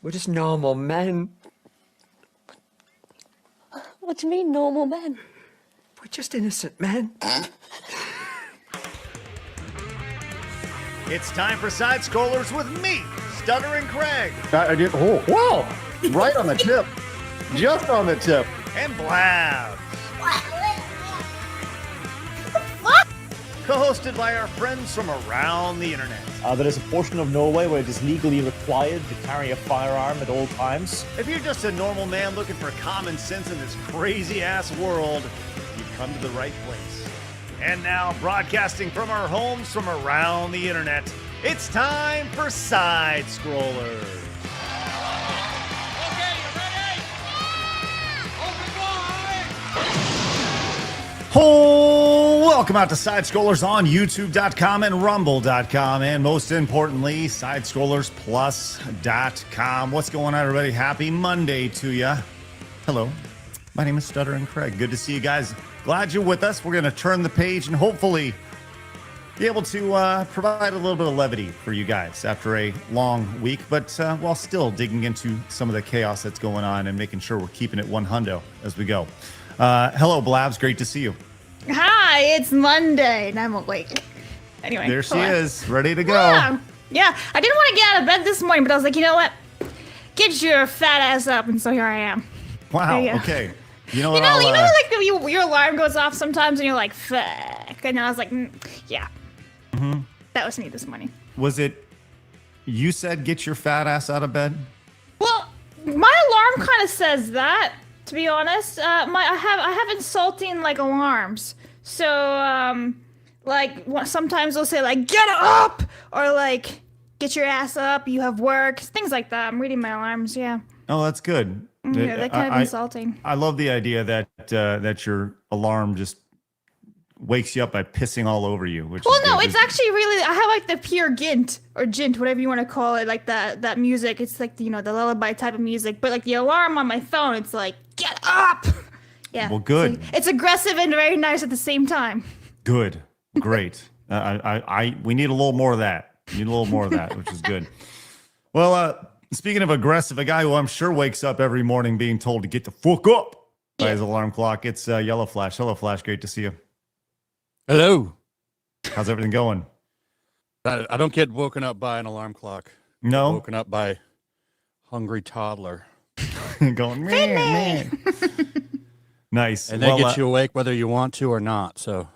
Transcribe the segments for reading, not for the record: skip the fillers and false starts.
We're just normal men. What do you mean, normal men? We're just innocent men. It's time for Side Scrollers with me, Stuttering Craig. I did. Oh, wow! Right on the tip. Just on the tip. And Blabs. Co-hosted by our friends from around the internet. There is a portion of Norway where it is legally required to carry a firearm at all times. If you're just a normal man looking for common sense in this crazy-ass world, you've come to the right place. And now, broadcasting from our homes from around the internet, it's time for Side Scrollers. Okay, you ready? Open wide! Oh, welcome out to Side Scrollers on YouTube.com and Rumble.com, and most importantly, SidescrollersPlus.com. What's going on, everybody? Happy Monday to you. Hello, my name is Stuttering Craig. Good to see you guys. Glad you're with us. We're going to turn the page and hopefully be able to provide a little bit of levity for you guys after a long week, but while still digging into some of the chaos that's going on and making sure we're keeping it 100 as we go. Hello, Blabs. Great to see you. Hi, it's Monday and I'm awake. Anyway. There she is, ready to go. Yeah, I didn't want to get out of bed this morning, but I was like, you know what? Get your fat ass up, and so here I am. Wow, Yeah. okay. You know, You what know, I'll, your alarm goes off sometimes and you're like, fuck. And I was like, yeah. Mm-hmm. That was me this morning. Was it, you said get your fat ass out of bed? Well, my alarm kind of says that, to be honest. I have insulting like alarms. So sometimes they'll say like get up or like get your ass up, you have work, things like that. I'm reading my alarms, yeah. Oh, that's good. Yeah, they're kind of insulting. I love the idea that your alarm just wakes you up by pissing all over you. Which Well, is no, good. it's actually really, I have like the pure gint or jint, whatever you want to call it, like that music. It's like, the lullaby type of music, but like the alarm on my phone, it's like, get up. Yeah. Well, good. It's aggressive and very nice at the same time. Good. Great. We need a little more of that. We need a little more of that, which is good. Well, speaking of aggressive, a guy who I'm sure wakes up every morning being told to get the fuck up by his alarm clock, it's Yellow Flash. Hello, Flash. Great to see you. Hello. How's everything going? I don't get woken up by an alarm clock. No? Woken up by hungry toddler. Going, man. Nice. And they get you awake whether you want to or not. So,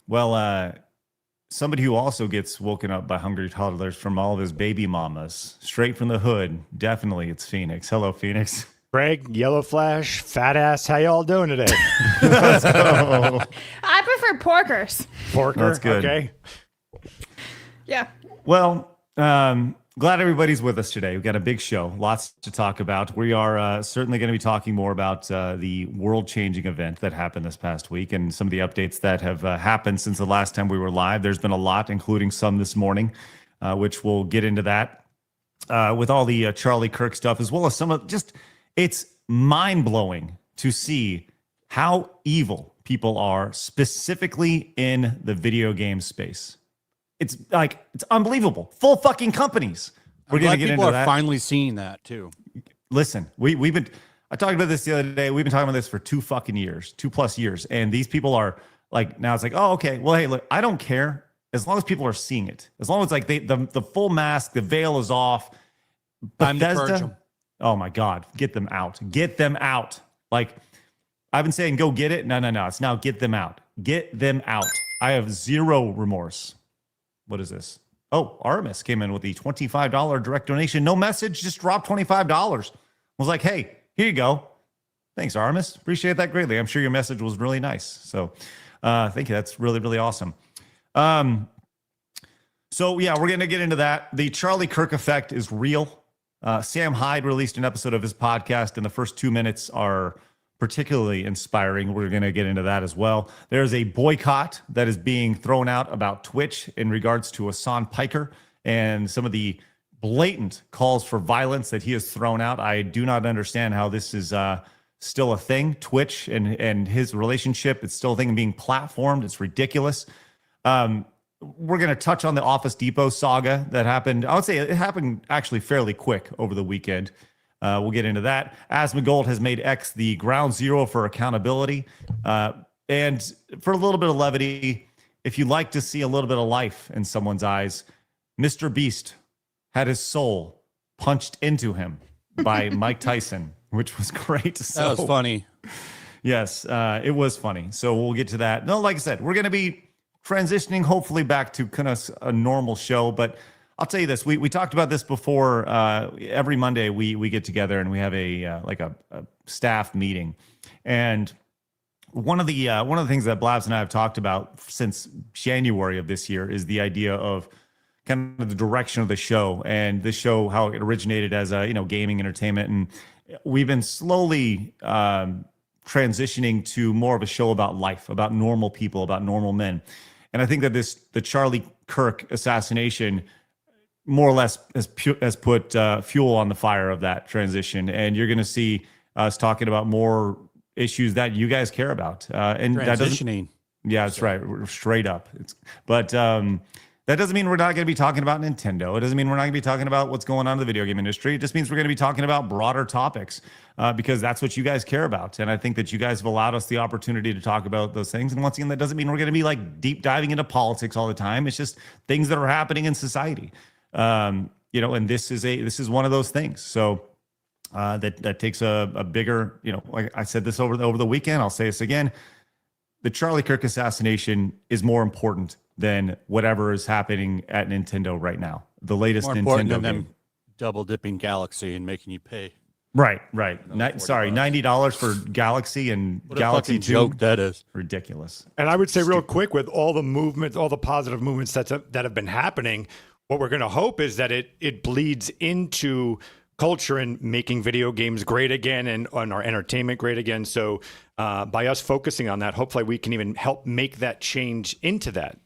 Well, somebody who also gets woken up by hungry toddlers from all of his baby mamas, straight from the hood. Definitely, it's Phoenix. Hello, Phoenix. Greg, Yellow Flash, fat ass, how y'all doing today? Let's go. I prefer porkers. Porker, That's good. okay. Yeah. Well, glad everybody's with us today. We've got a big show, lots to talk about. We are certainly going to be talking more about the world-changing event that happened this past week and some of the updates that have happened since the last time we were live. There's been a lot, including some this morning, which we'll get into that with all the Charlie Kirk stuff, as well as some of just, it's mind-blowing to see how evil people are, specifically in the video game space. It's like, it's unbelievable. Full fucking companies. We're going to get into that. People are finally seeing that too. Listen, we've been, I talked about this the other day. We've been talking about this for 2+ years. And these people are like, now it's like, oh, okay. Well, hey, look, I don't care. As long as people are seeing it, as long as like the full mask, the veil is off. Time to purge Bethesda, them. oh my God, get them out. Get them out. Like, I've been saying, go get it. No. It's now get them out. Get them out. I have zero remorse. What is this? Oh, Artemis came in with the $25 direct donation. No message, just dropped $25. I was like, hey, here you go. Thanks, Artemis. Appreciate that greatly. I'm sure your message was really nice. So thank you. That's really, really awesome. So yeah, we're going to get into that. The Charlie Kirk effect is real. Sam Hyde released an episode of his podcast, and the first 2 minutes are particularly inspiring. We're going to get into that as well. There's a boycott that is being thrown out about Twitch in regards to Hasan Piker and some of the blatant calls for violence that he has thrown out. I do not understand how this is still a thing. Twitch and his relationship, it's still a thing being platformed. It's ridiculous. we're going to touch on the Office Depot saga that happened. I would say it happened actually fairly quick over the weekend. We'll get into that. Asmongold has made X the ground zero for accountability. And for a little bit of levity, if you like to see a little bit of life in someone's eyes, Mr. Beast had his soul punched into him by Mike Tyson, which was great. So, That was funny. Yes, it was funny. So we'll get to that. No, like I said, we're going to be transitioning hopefully back to kind of a normal show. But I'll tell you this, we talked about this before. Every Monday we get together and we have a staff meeting. And one of the things that Blabs and I have talked about since January of this year is the idea of kind of the direction of the show, and this show, how it originated as a, gaming entertainment. And we've been slowly transitioning to more of a show about life, about normal people, about normal men. And I think that the Charlie Kirk assassination more or less has put fuel on the fire of that transition. And you're going to see us talking about more issues that you guys care about. And Transitioning. Yeah, that's right. We're straight up. But that doesn't mean we're not going to be talking about Nintendo. It doesn't mean we're not going to be talking about what's going on in the video game industry. It just means we're going to be talking about broader topics because that's what you guys care about. And I think that you guys have allowed us the opportunity to talk about those things. And once again, that doesn't mean we're going to be like deep diving into politics all the time. It's just things that are happening in society. And this is one of those things. So that takes a bigger, like I said this over the weekend, I'll say this again. The Charlie Kirk assassination is more important than whatever is happening at Nintendo right now. The latest More important Nintendo than game. them double dipping Galaxy and making you pay. Right. Sorry, $90 for Galaxy and What Galaxy a fucking 2. joke that is. Ridiculous. And I would say real quick, with all the movements, all the positive movements that have been happening, what we're going to hope is that it bleeds into culture and making video games great again and on our entertainment great again. So by us focusing on that, hopefully we can even help make that change into that,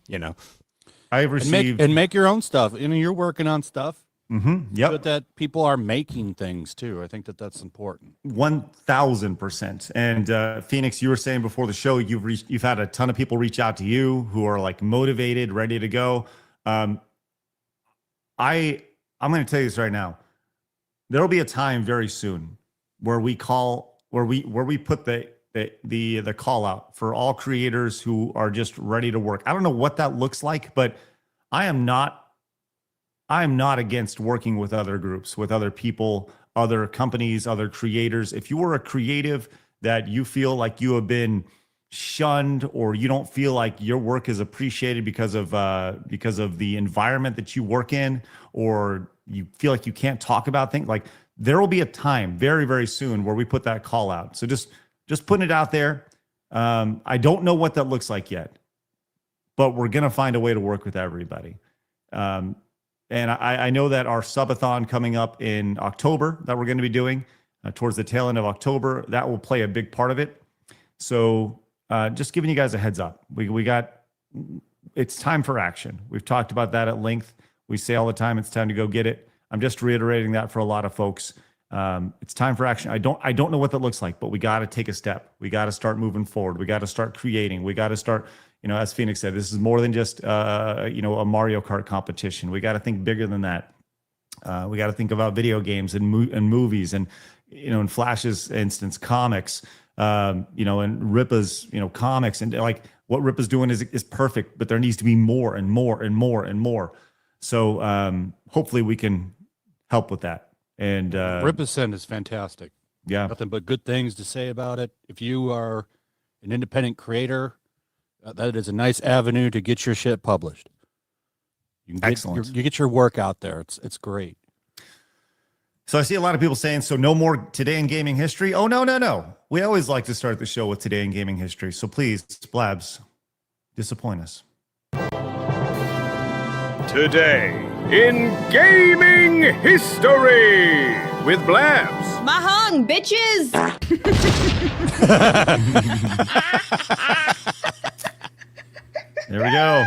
I've received And make your own stuff. You're working on stuff. Yep. But that people are making things too. I think that's important. 1,000%. And Phoenix, you were saying before the show, you've had a ton of people reach out to you who are like motivated, ready to go. I'm going to tell you this right now. There will be a time very soon where we put the call out for all creators who are just ready to work. I don't know what that looks like, but I am not against working with other groups, with other people, other companies, other creators. If you are a creative that you feel like you have been shunned or you don't feel like your work is appreciated because of the environment that you work in, or you feel like you can't talk about things, like there will be a time very, very soon where we put that call out. So just putting it out there. I don't know what that looks like yet, but we're going to find a way to work with everybody. And I know that our subathon coming up in October that we're going to be doing towards the tail end of October, that will play a big part of it. So just giving you guys a heads up. It's time for action. We've talked about that at length. We say all the time, it's time to go get it. I'm just reiterating that for a lot of folks. It's time for action. I don't know what that looks like, but we got to take a step. We got to start moving forward. We got to start creating. We got to start, as Phoenix said, this is more than just, a Mario Kart competition. We got to think bigger than that. We got to think about video games and movies and, in Flash's instance, comics, and Ripa's, comics, and like what Ripa's doing is perfect, but there needs to be more and more and more and more. So hopefully we can help with that. And Ripperson is fantastic. Yeah. Nothing but good things to say about it. If you are an independent creator, that is a nice avenue to get your shit published. Excellent. You get your work out there. It's great. So I see a lot of people saying, so no more Today in Gaming History. Oh, no. We always like to start the show with Today in Gaming History. So please, Blabs, disappoint us. Today in gaming history with Blabs. Mahong, bitches! There we go.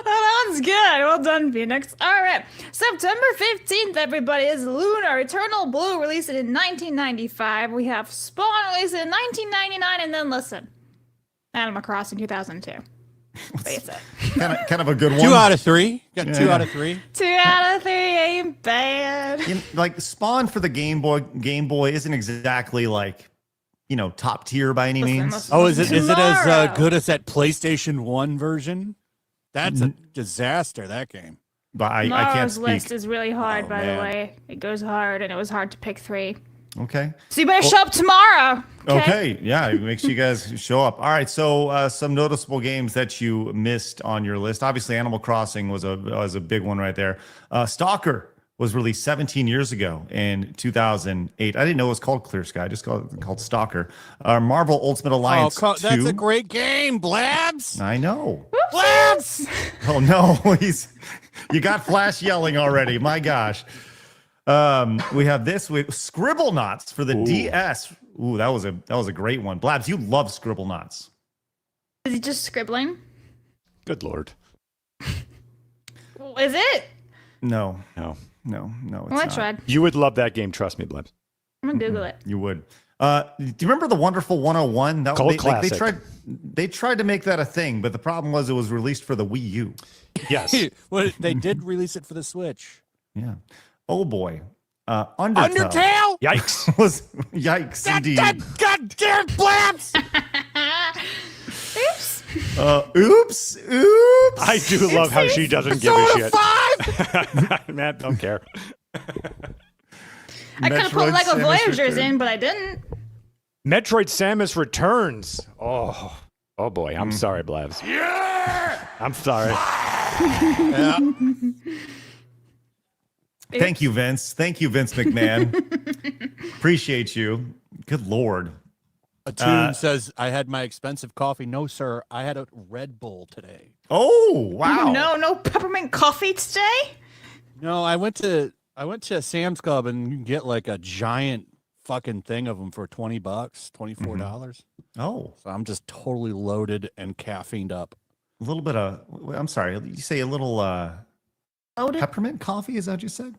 That one's good. Well done, Phoenix. All right. September 15th, everybody, is Lunar Eternal Blue, released in 1995. We have Spawn, released in 1999. And then, listen, Animal Crossing 2002. Face it. Kind of a good one. 2 out of 3. Got Yeah. 2 out of 3. 2 out of 3 ain't bad. Like Spawn for the Game Boy isn't exactly like, top tier by any means. listen. Oh, is it as Tomorrow. good as that PlayStation 1 version? That's a disaster, that game. But I can't Tomorrow's speak. list is really hard, Oh, by man. the way. It goes hard, and it was hard to pick 3. Okay. So you better show up tomorrow. Okay. Yeah. Make sure you guys show up. All right. So some noticeable games that you missed on your list. Obviously, Animal Crossing was a big one right there. Stalker was released 17 years ago in 2008. I didn't know it was called Clear Sky. I just called Stalker. Marvel Ultimate Alliance 2. That's a great game, Blabs. I know. Blabs! Oh no, you got Flash yelling already. My gosh. We have this with Scribble Knots for the DS. Ooh, that was a great one. Blabs, you love Scribble Knots. Is he just scribbling? Good Lord. Is it? No, No. it's Well, I not. tried. You would love that game. Trust me, Blabs. I'm gonna Google it. You would. Do you remember the Wonderful 101? That Cult they classic. they tried to make that a thing, but the problem was it was released for the Wii U. Yes. Well, they did release it for the Switch. Yeah. Oh boy. Undertale. Undertale? Yikes. Was yikes indeed. God damn Blabs! Oops. Oops. I do love how she doesn't give a shit. 5! Matt, don't care. I could have put Metroid Lego Samus Voyagers Return. in, but I didn't. Metroid Samus Returns. Oh boy. I'm sorry, Blabs. I'm sorry. Thank you, Vince. Thank you, Vince McMahon. Appreciate you. Good Lord. A tune says, I had my expensive coffee. No, sir. I had a Red Bull today. Oh, wow. No peppermint coffee today. No, I went to Sam's Club and you can get like a giant fucking thing of them for $20, $24. Oh, So I'm just totally loaded and caffeined up. a little bit of, I'm sorry, you say a little Loaded. peppermint coffee? Is that what you said?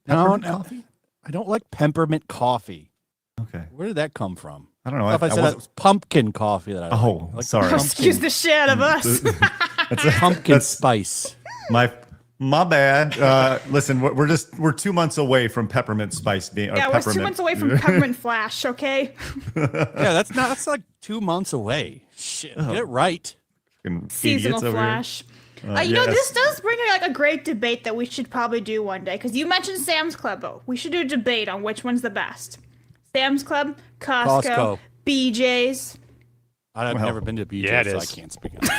No, Peppermint no. coffee? I don't like peppermint coffee. Okay. Where did that come from? I don't know. I thought I said that was pumpkin coffee that I like. Oh, Like sorry. pumpkin- Excuse the shit out of us. pumpkin spice. My bad. Listen, we're 2 months away from peppermint spice being. Yeah, we're 2 months away from peppermint flash. Okay. Yeah, that's like 2 months away. Shit, get it right. Seasonal flash. You know, this does bring like a great debate that we should probably do one day. Because you mentioned Sam's Club. Oh, we should do a debate on which one's the best. Sam's Club, Costco. BJ's. I've never been to BJ's, yeah, it so I is. can't speak on it.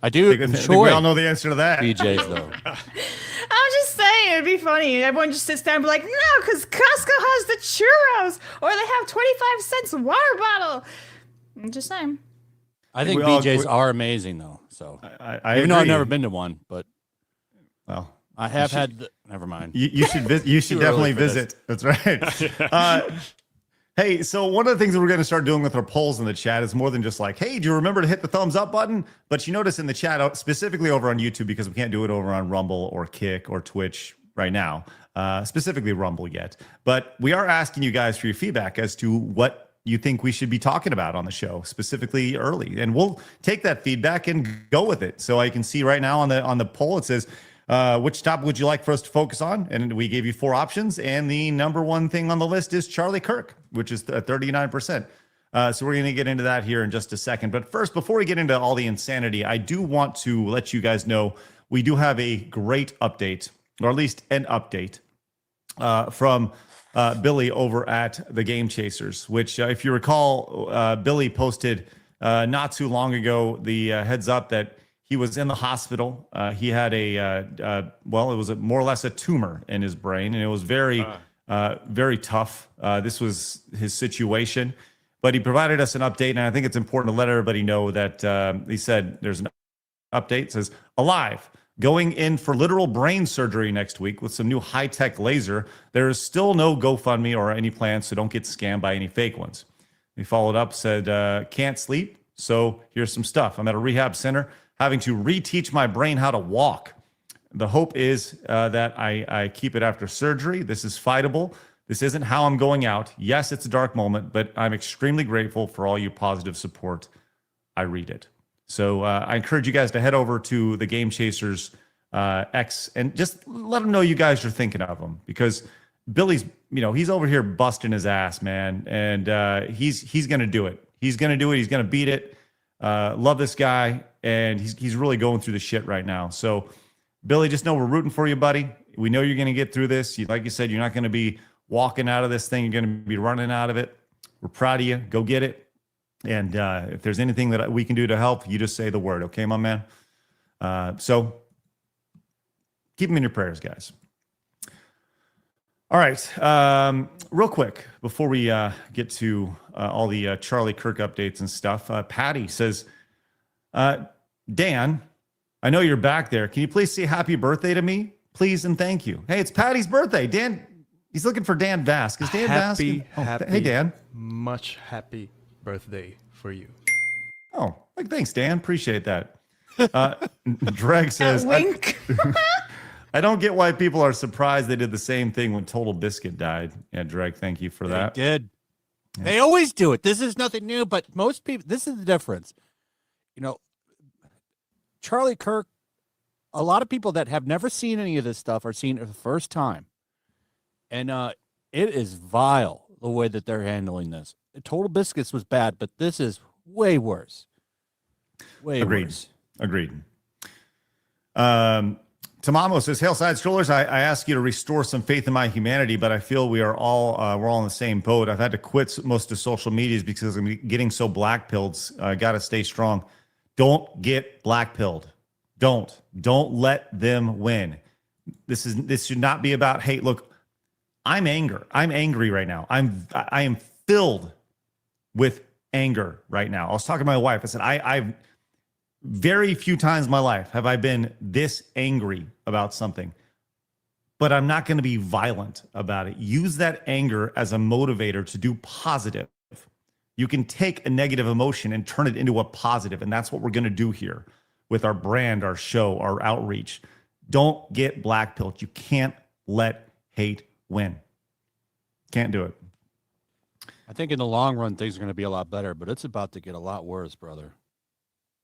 I do I think enjoy we all know the answer to that. BJ's though. I'm just saying, it'd be funny. Everyone just sits down and be like, no, because Costco has the churros. Or they have 25 cents water bottle. I'm just saying. I think we all- BJ's are amazing though. So I even though I've agree. never been to one, but Well, I have had. Never mind. you should you should Too early definitely for this. visit. That's right. Hey, so one of the things that we're going to start doing with our polls in the chat is more than just like, hey, do you remember to hit the thumbs up button? But you notice in the chat, specifically over on YouTube, because we can't do it over on Rumble or Kick or Twitch right now, specifically Rumble yet. But we are asking you guys for your feedback as to what you think we should be talking about on the show, specifically early. And we'll take that feedback and go with it. So I can see right now on the poll, it says, which topic would you like for us to focus on? And we gave you 4 options. And the number one thing on the list is Charlie Kirk, which is 39%. So we're going to get into that here in just a second. But first, before we get into all the insanity, I do want to let you guys know we do have a great update, or at least an update from Billy over at the Game Chasers, which if you recall, Billy posted not too long ago the heads up that he was in the hospital. He had it was more or less a tumor in his brain, and it was very tough. This was his situation, but he provided us an update, and I think it's important to let everybody know that he said there's an update. It says, alive, going in for literal brain surgery next week with some new high-tech laser. There is still no GoFundMe or any plans, so don't get scammed by any fake ones. He followed up, said, can't sleep, so here's some stuff. I'm at a rehab center having to reteach my brain how to walk. The hope is that I keep it after surgery. This is fightable. This isn't how I'm going out. Yes, it's a dark moment, but I'm extremely grateful for all your positive support. I read it. So I encourage you guys to head over to the Game Chasers X and just let them know you guys are thinking of them, because Billy's, he's over here busting his ass, man, and he's going to do it. He's going to do it. He's going to beat it. Love this guy, and he's really going through the shit right now. So, Billy, just know we're rooting for you, buddy. We know you're going to get through this. Like you said, you're not going to be walking out of this thing. You're going to be running out of it. We're proud of you. Go get it. And if there's anything that we can do to help, you just say the word, okay, my man? So keep them in your prayers, guys. All right. Real quick, before we get to all the Charlie Kirk updates and stuff, Patty says, Dan, I know you're back there. Can you please say happy birthday to me? Please and thank you. Hey, it's Patty's birthday. Dan, he's looking for Dan Vask. Is Dan Vask? Hey, Dan. Much happy birthday for you. Oh, thanks, Dan. Appreciate that. Dreg says, wink. I don't get why people are surprised they did the same thing when Total Biscuit died. Yeah, Dreg, thank you for that. They did. Yeah. They always do it. This is nothing new, but most people, this is the difference. Charlie Kirk, a lot of people that have never seen any of this stuff are seeing it for the first time. And it is vile the way that they're handling this. Total Biscuits was bad, but this is way worse. Way worse. Agreed. Tamamo says, "Hail Side Strollers, I ask you to restore some faith in my humanity, but I feel we're all in the same boat. I've had to quit most of social medias because I'm getting so black-pilled. I got to stay strong. Don't get black-pilled. Don't let them win. This should not be about hate. Look, I'm angry right now. I am filled with anger right now. I was talking to my wife. I said, I've very few times in my life have I been this angry about something, but I'm not going to be violent about it. Use that anger as a motivator to do positive. You can take a negative emotion and turn it into a positive, and that's what we're going to do here with our brand, our show, our outreach. Don't get black-pilled. You can't let hate win. Can't do it. I think in the long run, things are going to be a lot better, but it's about to get a lot worse, brother.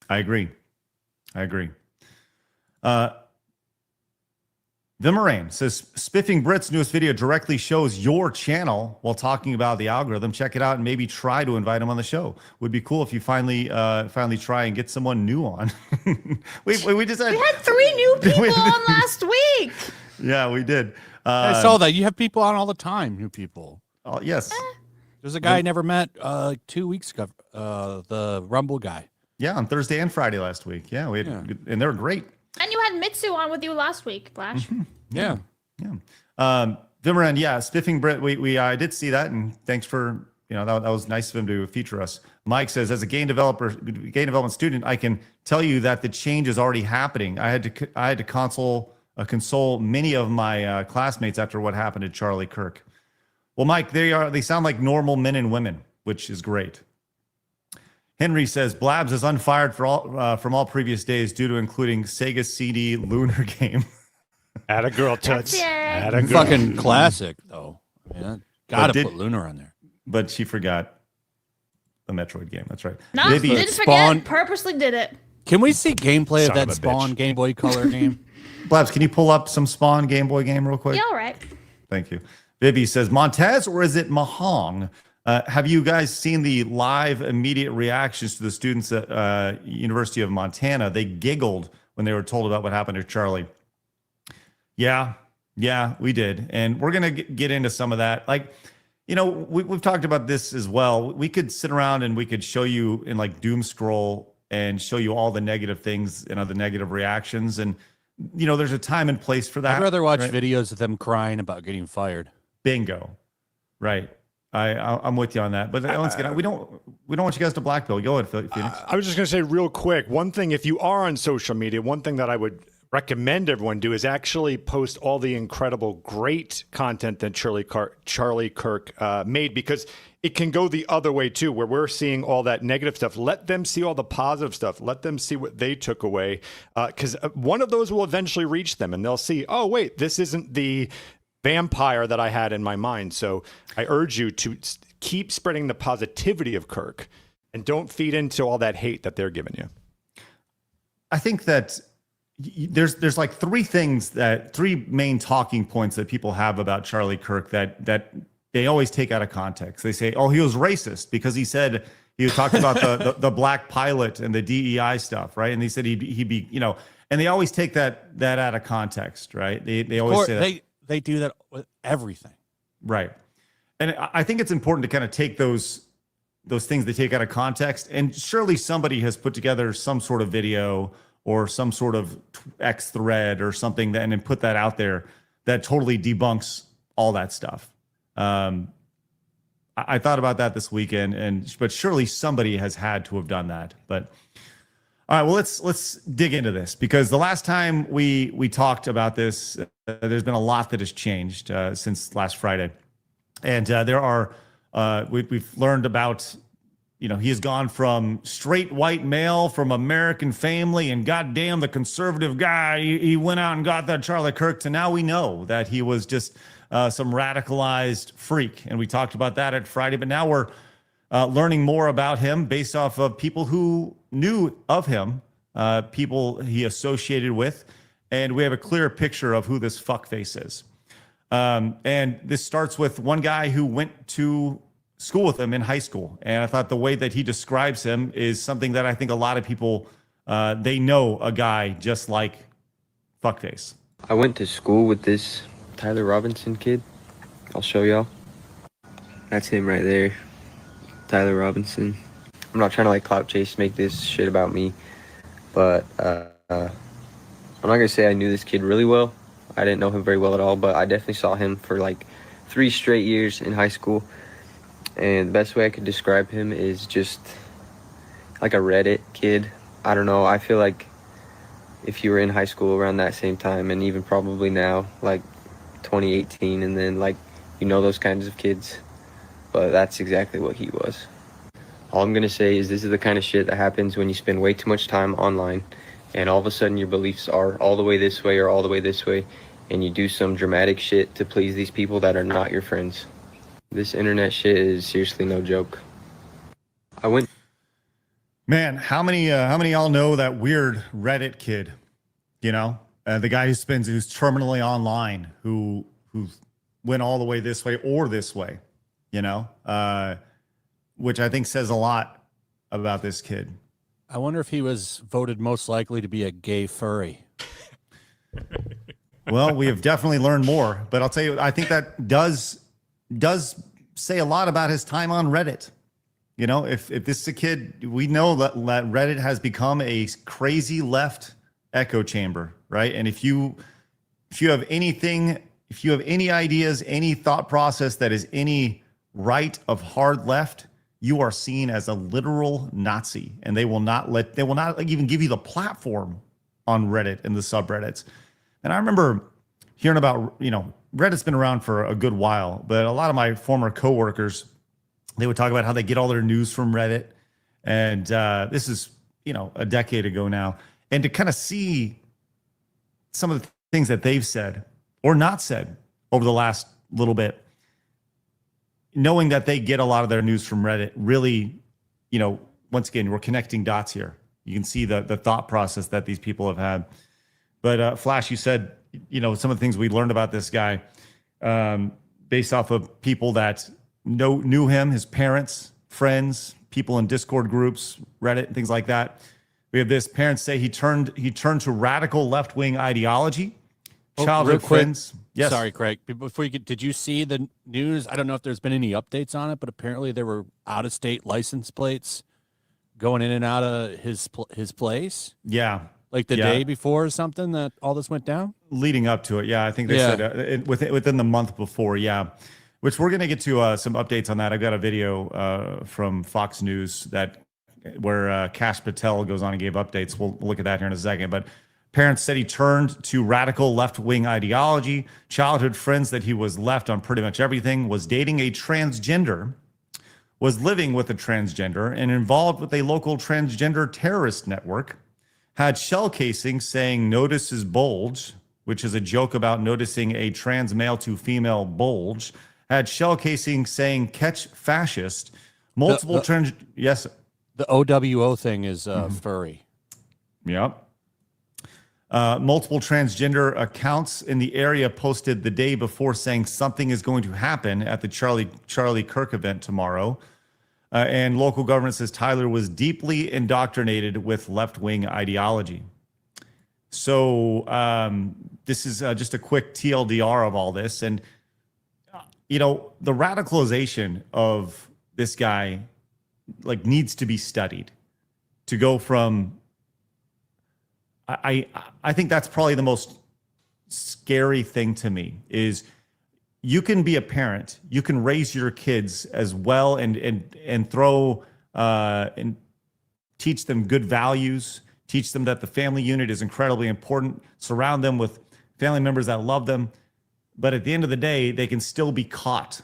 I agree. Vimarain says, Spiffing Brit's newest video directly shows your channel while talking about the algorithm. Check it out and maybe try to invite him on the show. Would be cool if you finally try and get someone new on. we had 3 new people on last week. Yeah, we did. I saw that. You have people on all the time, new people. Oh, yes. There's a guy I never met 2 weeks ago, the Rumble guy. Yeah, on Thursday and Friday last week. Yeah, and they were great. And you had Mitsu on with you last week, Flash. Mm-hmm. Yeah. Vimran, Spiffing Brit, I did see that, and thanks for, that was nice of him to feature us. Mike says, as a game development student, I can tell you that the change is already happening. I had to console many of my classmates after what happened to Charlie Kirk. Well, Mike, they sound like normal men and women, which is great. Henry says, Blabs is unfired from all previous days due to including Sega CD Lunar Game. Atta girl, Toots. Atta girl. Fucking classic, though. Yeah, gotta put Lunar on there. But she forgot the Metroid game. That's right. No, didn't forget. Purposely did it. Can we see gameplay of that Spawn Game Boy Color game? Blabs, can you pull up some Spawn Game Boy game real quick? Yeah, all right. Thank you. Vivi says, Montez or is it Mahong? Have you guys seen the live immediate reactions to the students at University of Montana? They giggled when they were told about what happened to Charlie. Yeah, we did. And we're going to get into some of that. We've talked about this as well. We could sit around and we could show you in doom scroll and show you all the negative things and the negative reactions. And, there's a time and place for that. I'd rather watch videos of them crying about getting fired. Bingo. Right. I'm with you on that, but once again, we don't want you guys to blackpill. Go ahead, Phoenix. I was just going to say real quick, one thing, if you are on social media, one thing that I would recommend everyone do is actually post all the incredible, great content that Charlie Kirk made, because it can go the other way too, where we're seeing all that negative stuff. Let them see all the positive stuff. Let them see what they took away, because one of those will eventually reach them, and they'll see, oh wait, this isn't the vampire that I had in my mind. So I urge you to keep spreading the positivity of Kirk and don't feed into all that hate that they're giving you. I think that there's like three main talking points that people have about Charlie Kirk that they always take out of context. They say, oh, he was racist because he said he talked about the black pilot and the DEI stuff, right? And they said he'd be, and they always take that out of context, right? They always say that. They do that with everything. Right. And I think it's important to kind of take those things they take out of context. And surely somebody has put together some sort of video or some sort of X thread or something and then put that out there that totally debunks all that stuff. I thought about that this weekend, but surely somebody has had to have done that. But all right, well, let's dig into this, because the last time we talked about this, there's been a lot that has changed since last Friday, and we've learned about, he has gone from straight white male from American family and goddamn the conservative guy, he went out and got that Charlie Kirk, to now we know that he was just some radicalized freak, and we talked about that at Friday. But now we're learning more about him based off of people who knew of him, people he associated with, and we have a clear picture of who this fuckface is. And this starts with one guy who went to school with him in high school, and I thought the way that he describes him is something that I think a lot of people they know a guy just like fuckface. I went to school with this Tyler Robinson kid. I'll show y'all. That's him right there. Tyler Robinson. I'm not trying to clout chase, make this shit about me, but I'm not gonna say I knew this kid really well. I didn't know him very well at all, but I definitely saw him for 3 straight years in high school. And the best way I could describe him is just like a Reddit kid. I don't know, I feel like if you were in high school around that same time, and even probably now, 2018, and then those kinds of kids, but that's exactly what he was. All I'm gonna say is this is the kind of shit that happens when you spend way too much time online, and all of a sudden your beliefs are all the way this way or all the way this way, and you do some dramatic shit to please these people that are not your friends. This internet shit is seriously no joke. Man, how many of y'all know that weird Reddit kid? The guy who's terminally online, who went all the way this way or this way, which I think says a lot about this kid. I wonder if he was voted most likely to be a gay furry. Well, we have definitely learned more, but I'll tell you, I think that does say a lot about his time on Reddit. If this is a kid, we know that Reddit has become a crazy left echo chamber, right? And if you have any ideas, any thought process that is any right of hard left, you are seen as a literal Nazi, and they will not even give you the platform on Reddit and the subreddits. And I remember hearing about, Reddit's been around for a good while, but a lot of my former coworkers, they would talk about how they get all their news from Reddit. And this is, a decade ago now. And to kind of see some of the things that they've said or not said over the last little bit, knowing that they get a lot of their news from Reddit, really, once again, we're connecting dots here. You can see the thought process that these people have had. But Flash, you said, some of the things we learned about this guy based off of people that knew him, his parents, friends, people in Discord groups, Reddit, things like that. We have this. Parents say he turned to radical left-wing ideology. Childhood friends. Yes. Sorry, Craig. Before you did you see the news? I don't know if there's been any updates on it, but apparently there were out-of-state license plates going in and out of his place. Yeah. The day before or something that all this went down? Leading up to it, yeah. I think they said within the month before, yeah. Which we're going to get to some updates on that. I've got a video from Fox News where Kash Patel goes on and gave updates. We'll look at that here in a second. But parents said he turned to radical left-wing ideology. Childhood friends that he was left on pretty much everything. Was dating a transgender. Was living with a transgender and involved with a local transgender terrorist network. Had shell casings saying "notice his bulge," which is a joke about noticing a trans male to female bulge. Had shell casings saying "catch fascist." Multiple yes. The OWO thing is furry. Yep. Multiple transgender accounts in the area posted the day before saying something is going to happen at the Charlie Kirk event tomorrow. And local government says Tyler was deeply indoctrinated with left-wing ideology. So this is just a quick TLDR of all this. And, you know, the radicalization of this guy like needs to be studied to go from, I think that's probably the most scary thing to me is you can be a parent, you can raise your kids as well and throw and teach them good values, teach them that the family unit is incredibly important, surround them with family members that love them. But at the end of the day, they can still be caught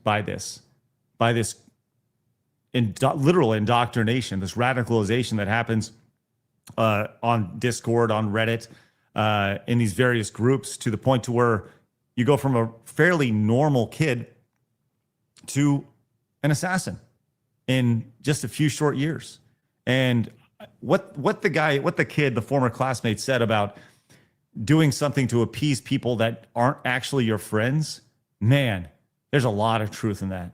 by this literal indoctrination, this radicalization that happens on Discord, on Reddit, in these various groups, to the point to where you go from a fairly normal kid to an assassin in just a few short years. And what the former classmate said about doing something to appease people that aren't actually your friends, man, there's a lot of truth in that.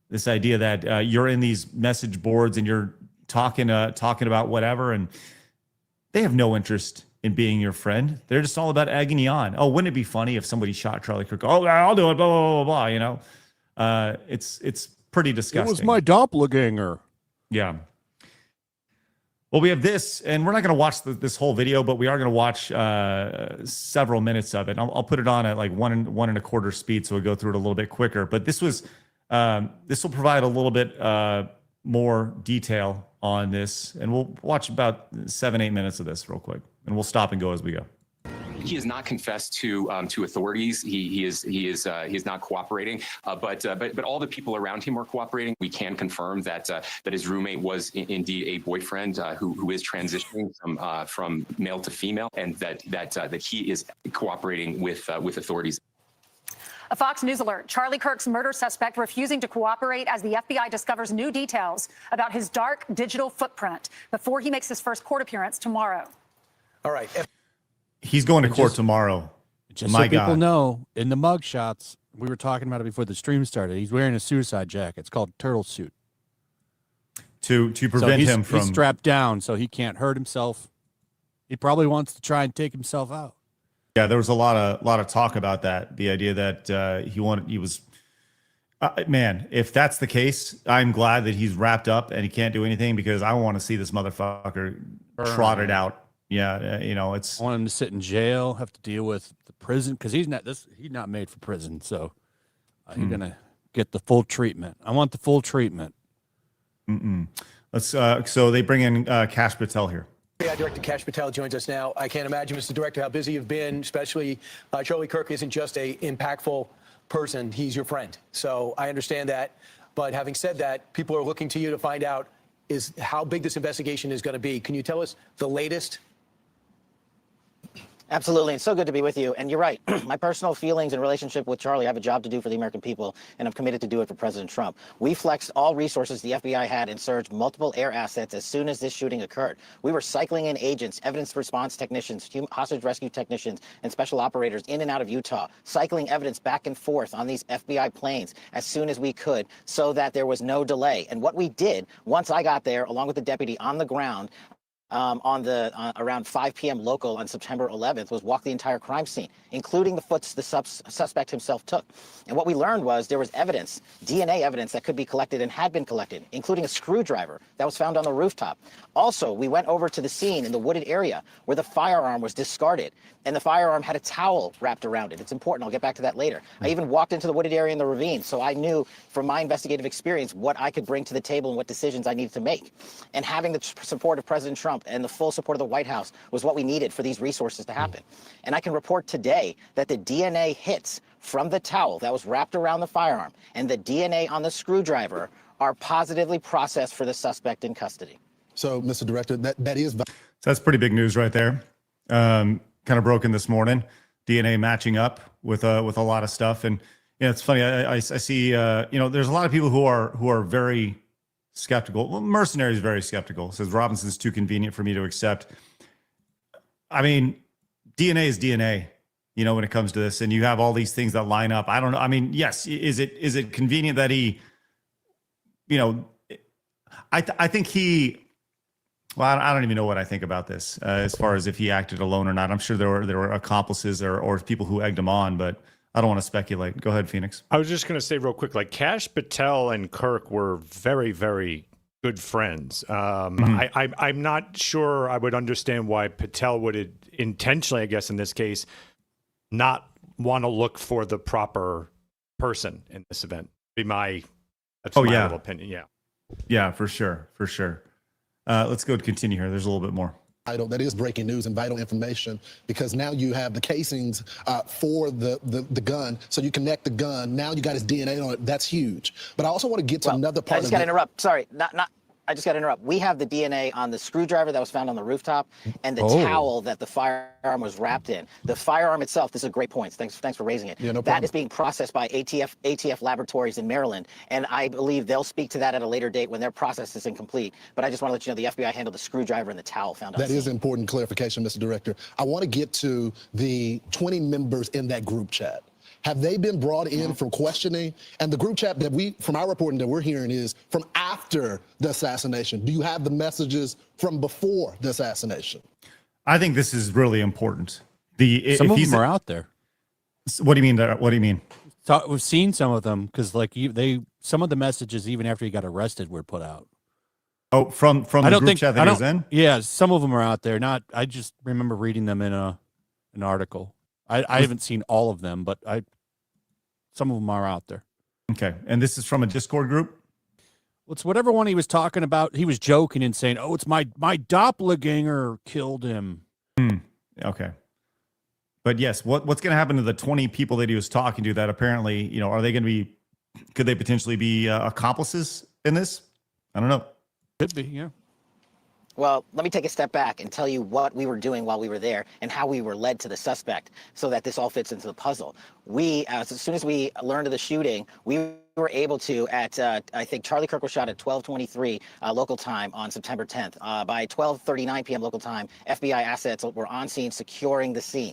This idea that you're in these message boards and you're talking about whatever, and they have no interest in being your friend. They're just all about egging you on. Oh, wouldn't it be funny if somebody shot Charlie Kirk? Oh, I'll do it. Blah blah blah blah. You know, it's pretty disgusting. It was my doppelganger. Yeah. Well, we have this, and we're not going to watch this whole video, but we are going to watch several minutes of it. I'll put it on at like one and a quarter speed, so we'll go through it a little bit quicker. But this will provide a little bit more detail on this, and we'll watch about 7-8 minutes of this real quick, and we'll stop and go as we go. He has not confessed to authorities. He is not cooperating. But all the people around him are cooperating. We can confirm that his roommate was indeed a boyfriend who is transitioning from male to female, and that he is cooperating with authorities. A Fox News alert. Charlie Kirk's murder suspect refusing to cooperate as the FBI discovers new details about his dark digital footprint before he makes his first court appearance tomorrow. All right. He's going to court tomorrow. Just so people know, in the mug shots, we were talking about it before the stream started. He's wearing a suicide jacket. It's called turtle suit. To prevent him from... He's strapped down so he can't hurt himself. He probably wants to try and take himself out. Yeah, there was a lot of talk about that. The idea that he was, man, if that's the case, I'm glad that he's wrapped up and he can't do anything, because I want to see this motherfucker trotted out. Yeah, you know, it's. I want him to sit in jail, have to deal with the prison, because he's not made for prison. So he's gonna get the full treatment. I want the full treatment. Let's. So they bring in Kash Patel here. Director Kash Patel joins us now. I can't imagine, Mr. Director, how busy you've been, especially Charlie Kirk isn't just a impactful person. He's your friend. So I understand that. But having said that, people are looking to you to find out is how big this investigation is going to be. Can you tell us the latest? Absolutely. It's so good to be with you. And you're right. My personal feelings and relationship with Charlie, I have a job to do for the American people, and I'm committed to do it for President Trump. We flexed all resources the FBI had and surged multiple air assets as soon as this shooting occurred. We were cycling in agents, evidence response technicians, hostage rescue technicians, and special operators in and out of Utah, cycling evidence back and forth on these FBI planes as soon as we could so that there was no delay. And what we did, once I got there, along with the deputy on the ground, around 5 p.m. local on September 11th, was walk the entire crime scene, including the foots the suspect himself took. And what we learned was there was evidence, DNA evidence, that could be collected and had been collected, including a screwdriver that was found on the rooftop. Also, we went over to the scene in the wooded area where the firearm was discarded, and the firearm had a towel wrapped around it. It's important. I'll get back to that later. I even walked into the wooded area in the ravine, so I knew from my investigative experience what I could bring to the table and what decisions I needed to make. And having the support of President Trump and the full support of the White House was what we needed for these resources to happen. And I can report today that the DNA hits from the towel that was wrapped around the firearm and the DNA on the screwdriver are positively processed for the suspect in custody. So, Mr. Director, that is... So that's pretty big news right there. Kind of broken this morning. DNA matching up with a lot of stuff. And yeah, it's funny. I see, there's a lot of people who are very skeptical. Well, Mercenary is very skeptical. Says Robinson's too convenient for me to accept. I mean, DNA is DNA, when it comes to this, and you have all these things that line up. I don't know. I mean, yes, is it convenient that he, I think he. Well, I don't even know what I think about this as far as if he acted alone or not. I'm sure there were accomplices or people who egged him on, but I don't want to speculate. Go ahead, Phoenix. I was just going to say real quick, like Kash Patel and Kirk were very, very good friends. I'm not sure I would understand why Patel would intentionally, I guess in this case, not want to look for the proper person in this event. That's my little opinion. Yeah. Yeah, for sure. Let's go continue here. There's a little bit more. That is breaking news and vital information, because now you have the casings for the gun. So you connect the gun. Now you got his DNA on it. That's huge. But I also want to get to another part. I just got to interrupt. Sorry, I just got to interrupt. We have the DNA on the screwdriver that was found on the rooftop and the towel that the firearm was wrapped in. The firearm itself, this is a great point. Thanks for raising it. Yeah, no that problem. is being processed by ATF laboratories in Maryland, and I believe they'll speak to that at a later date when their process is incomplete. But I just want to let you know the FBI handled the screwdriver and the towel found on the That is scene. important clarification, Mr. Director. I want to get to the 20 members in that group chat. Have they been brought in for questioning? And the group chat that from our reporting that we're hearing is from after the assassination. Do you have the messages from before the assassination? I think this is really important. Some of them are out there. What do you mean? What do you mean? So we've seen some of them because, some of the messages even after he got arrested were put out. Oh, from the group chat that he was in? Yeah, some of them are out there. I just remember reading them in an article. I haven't seen all of them, but some of them are out there. Okay, and this is from a Discord group? Well, it's whatever one he was talking about. He was joking and saying, "Oh, it's my doppelganger killed him." Okay, but yes, what's going to happen to the 20 people that he was talking to? That apparently, are they going to be? Could they potentially be accomplices in this? I don't know. Could be, yeah. Well, let me take a step back and tell you what we were doing while we were there and how we were led to the suspect so that this all fits into the puzzle. As soon as we learned of the shooting, we were able to, I think Charlie Kirk was shot at 12:23 local time on September 10th. By 12:39 p.m. local time, FBI assets were on scene securing the scene.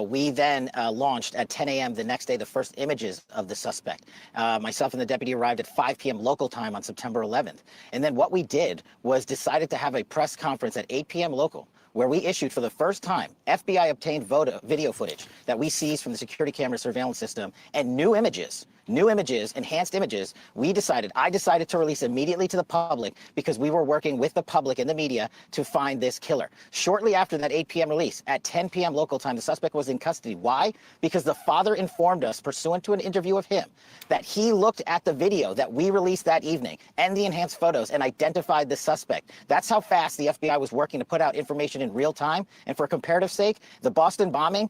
We then launched at 10 a.m. the next day the first images of the suspect. Myself and the deputy arrived at 5 p.m. local time on September 11th. And then what we did was decided to have a press conference at 8 p.m. local, where we issued for the first time FBI obtained video footage that we seized from the security camera surveillance system and new images, enhanced images. I decided to release immediately to the public because we were working with the public and the media to find this killer. Shortly after that 8 p.m. release, at 10 p.m. local time, the suspect was in custody. Why? Because the father informed us, pursuant to an interview of him, that he looked at the video that we released that evening and the enhanced photos and identified the suspect. That's how fast the FBI was working to put out information in real time. And for comparative sake, the Boston bombing,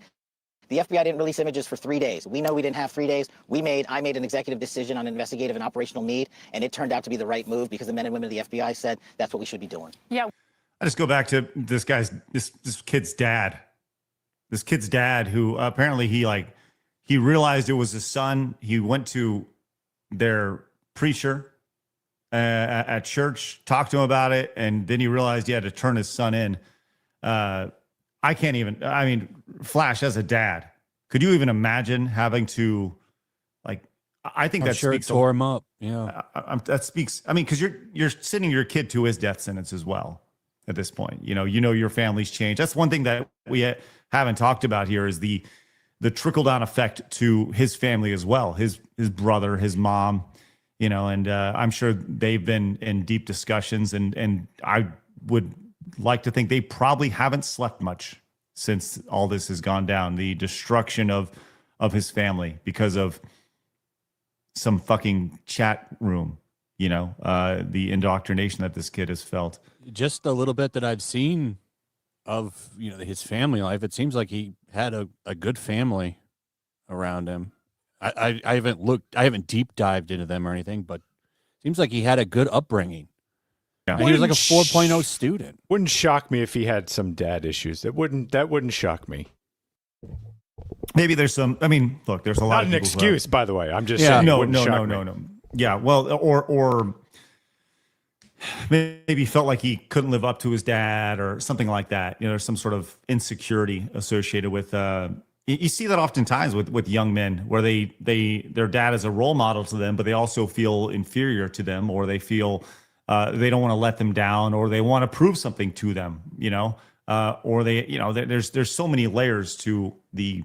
the FBI didn't release images for 3 days. We know we didn't have 3 days. I made an executive decision on investigative and operational need, and it turned out to be the right move because the men and women of the FBI said that's what we should be doing. Yeah. I just go back to this kid's dad. This kid's dad, who apparently he realized it was his son. He went to their preacher at church, talked to him about it, and then he realized he had to turn his son in. Flash, as a dad, could you even imagine having to, I think that sure speaks. It tore him up. Yeah. That speaks. Because you're sending your kid to his death sentence as well at this point. Your family's changed. That's one thing that we haven't talked about here is the trickle down effect to his family as well. His brother, his mom, and I'm sure they've been in deep discussions, and I would like to think they probably haven't slept much since all this has gone down. The destruction of his family because of some fucking chat room, the indoctrination that this kid has felt. Just a little bit that I've seen of, his family life. It seems like he had a good family around him. I haven't deep dived into them or anything, but it seems like he had a good upbringing. Yeah. He was like a 4.0 student. Wouldn't shock me if he had some dad issues. That wouldn't shock me. Maybe there's some. Look, there's a lot. Not of an people who excuse, by the way. I'm just saying. No. Shock me. Yeah, well, or maybe felt like he couldn't live up to his dad or something like that. You know, there's some sort of insecurity associated with. You see that oftentimes with young men, where their dad is a role model to them, but they also feel inferior to them, or they feel they don't want to let them down, or they want to prove something to them. You know, or they, you know, there's so many layers to the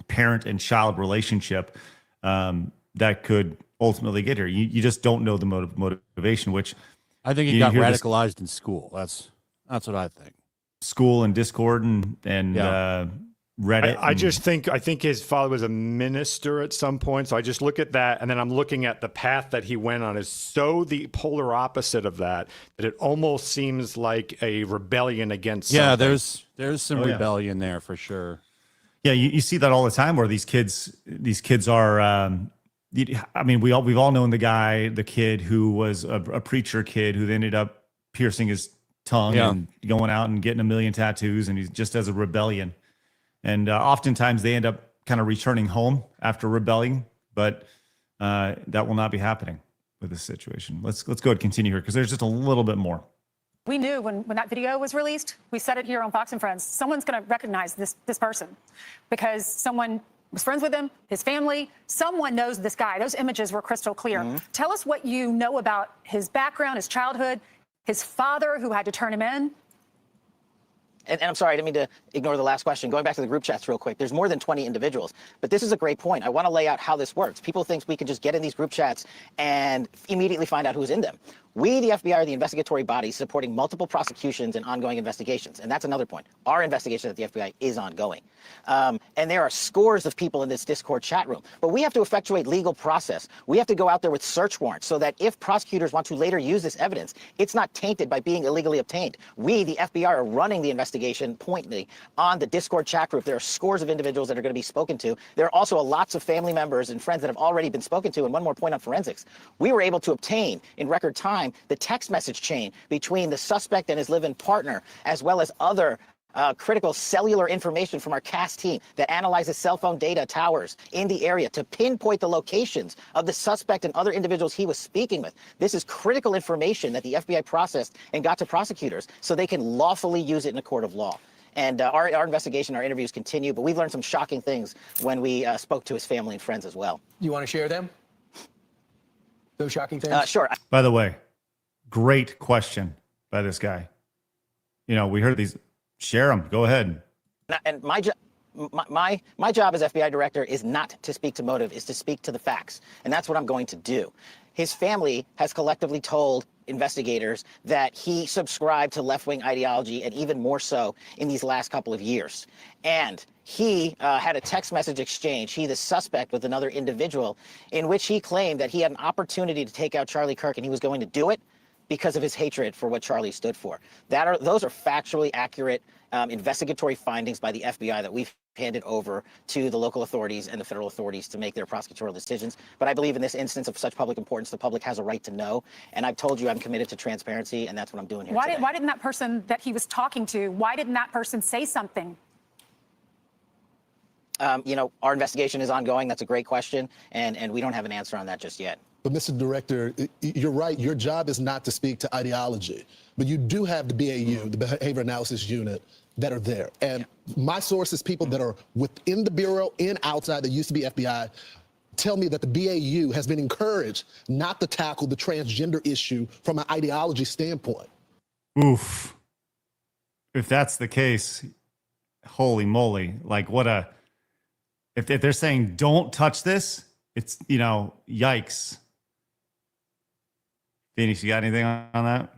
parent and child relationship that could ultimately get here. You just don't know the motivation, which I think he got radicalized in school. That's what I think. School and Discord and Reddit. I think his father was a minister at some point. So I just look at that, and then I'm looking at the path that he went on is so the polar opposite of that it almost seems like a rebellion against something. There's some rebellion there for sure. Yeah, you see that all the time where these kids are. I mean, we've all known the kid who was a preacher kid who ended up piercing his tongue and going out and getting a million tattoos, and he's just as a rebellion. And oftentimes they end up kind of returning home after rebelling, but that will not be happening with this situation. Let's go ahead and continue here, because there's just a little bit more. We knew when that video was released, we said it here on Fox and Friends, someone's going to recognize this person because someone was friends with him, his family, someone knows this guy. Those images were crystal clear. Tell us what you know about his background, his childhood, his father who had to turn him in. And I'm sorry, I didn't mean to ignore the last question. Going back to the group chats real quick, there's more than 20 individuals. But this is a great point. I want to lay out how this works. People think we can just get in these group chats and immediately find out who's in them. We, the FBI, are the investigatory body supporting multiple prosecutions and ongoing investigations. And that's another point. Our investigation at the FBI is ongoing. And there are scores of people in this Discord chat room. But we have to effectuate legal process. We have to go out there with search warrants so that if prosecutors want to later use this evidence, it's not tainted by being illegally obtained. We, the FBI, are running the investigation pointedly on the Discord chat group. There are scores of individuals that are going to be spoken to. There are also lots of family members and friends that have already been spoken to. And one more point on forensics. We were able to obtain in record time the text message chain between the suspect and his live-in partner, as well as other critical cellular information from our CAS team that analyzes cell phone data towers in the area to pinpoint the locations of the suspect and other individuals he was speaking with. This is critical information that the FBI processed and got to prosecutors so they can lawfully use it in a court of law. And our investigation, our interviews continue, but we've learned some shocking things when we spoke to his family and friends as well. You want to share them? Those shocking things? Sure. By the way, great question by this guy. You know, we heard these. Share them. Go ahead. And my job as FBI director is not to speak to motive, is to speak to the facts. And that's what I'm going to do. His family has collectively told investigators that he subscribed to left-wing ideology, and even more so in these last couple of years. And he had a text message exchange, he the suspect, with another individual, in which he claimed that he had an opportunity to take out Charlie Kirk, and he was going to do it because of his hatred for what Charlie stood for. Those are factually accurate investigatory findings by the FBI that we've handed over to the local authorities and the federal authorities to make their prosecutorial decisions. But I believe in this instance of such public importance, the public has a right to know. And I've told you I'm committed to transparency, and that's what I'm doing here today. Why didn't that person that he was talking to, why didn't that person say something? You know, our investigation is ongoing. That's a great question. And we don't have an answer on that just yet. But Mr. Director, you're right. Your job is not to speak to ideology, but you do have the BAU, the Behavior Analysis Unit, that are there. And my sources, people that are within the Bureau and outside that used to be FBI, tell me that the BAU has been encouraged not to tackle the transgender issue from an ideology standpoint. Oof. If that's the case, holy moly. Like if they're saying don't touch this, it's, you know, yikes. Phoenix, you got anything on that?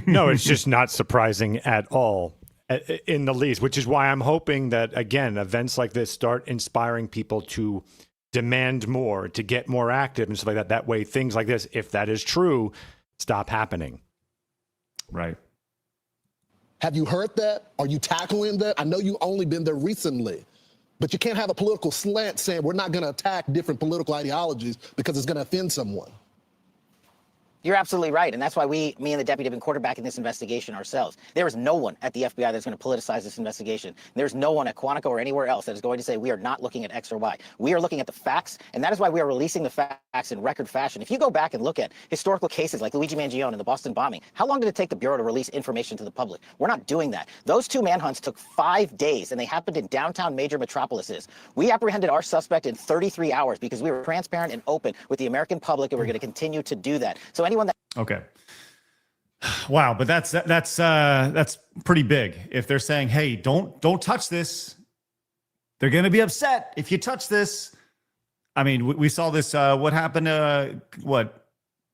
No, it's just not surprising at all in the least, which is why I'm hoping that, again, events like this start inspiring people to demand more, to get more active and stuff like that. That way, things like this, if that is true, stop happening. Right. Have you heard that? Are you tackling that? I know you've only been there recently, but you can't have a political slant saying we're not going to attack different political ideologies because it's going to offend someone. You're absolutely right. And that's why me and the deputy have been quarterbacking this investigation ourselves. There is no one at the FBI that's going to politicize this investigation. There's no one at Quantico or anywhere else that is going to say we are not looking at X or Y. We are looking at the facts, and that is why we are releasing the facts in record fashion. If you go back and look at historical cases like Luigi Mangione and the Boston bombing, how long did it take the Bureau to release information to the public? We're not doing that. Those 2 manhunts took 5 days, and they happened in downtown major metropolises. We apprehended our suspect in 33 hours because we were transparent and open with the American public, and we're going to continue to do that. So anyone that Okay. Wow, but that's pretty big. If they're saying, "Hey, don't touch this," they're going to be upset if you touch this. I mean, we saw this. What happened?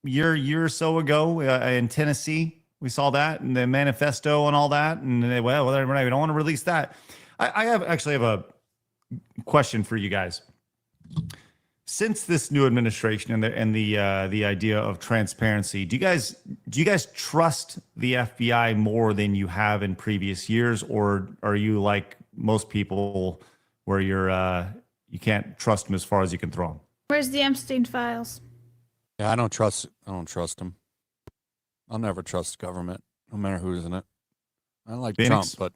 Year or so ago in Tennessee? We saw that and the manifesto and all that, and we don't want to release that. I actually have a question for you guys. Since this new administration and the idea of transparency, do you guys trust the FBI more than you have in previous years, or are you like most people where you can't trust them as far as you can throw them? Where's the Epstein files? Yeah, I don't trust them. I'll never trust government, no matter who's in it. I like Phoenix? Trump, but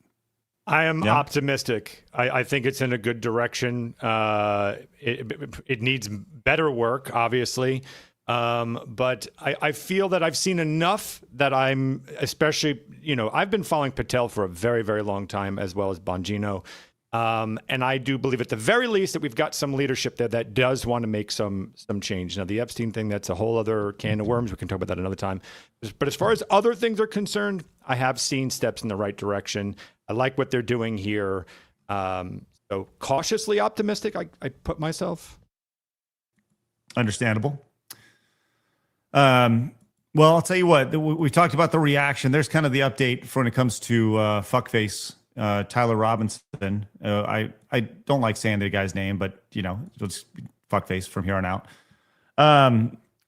I am optimistic. I think it's in a good direction. It needs better work, obviously. But I feel that I've seen enough that I'm especially, I've been following Patel for a very, very long time, as well as Bongino. And I do believe at the very least that we've got some leadership there that does want to make some change. Now, the Epstein thing, that's a whole other can of worms. We can talk about that another time. But as far as other things are concerned, I have seen steps in the right direction. I like what they're doing here. So cautiously optimistic, I put myself. Understandable. Well, I'll tell you what, we talked about the reaction. There's kind of the update for when it comes to fuckface Tyler Robinson. I don't like saying the guy's name, but it's fuckface from here on out.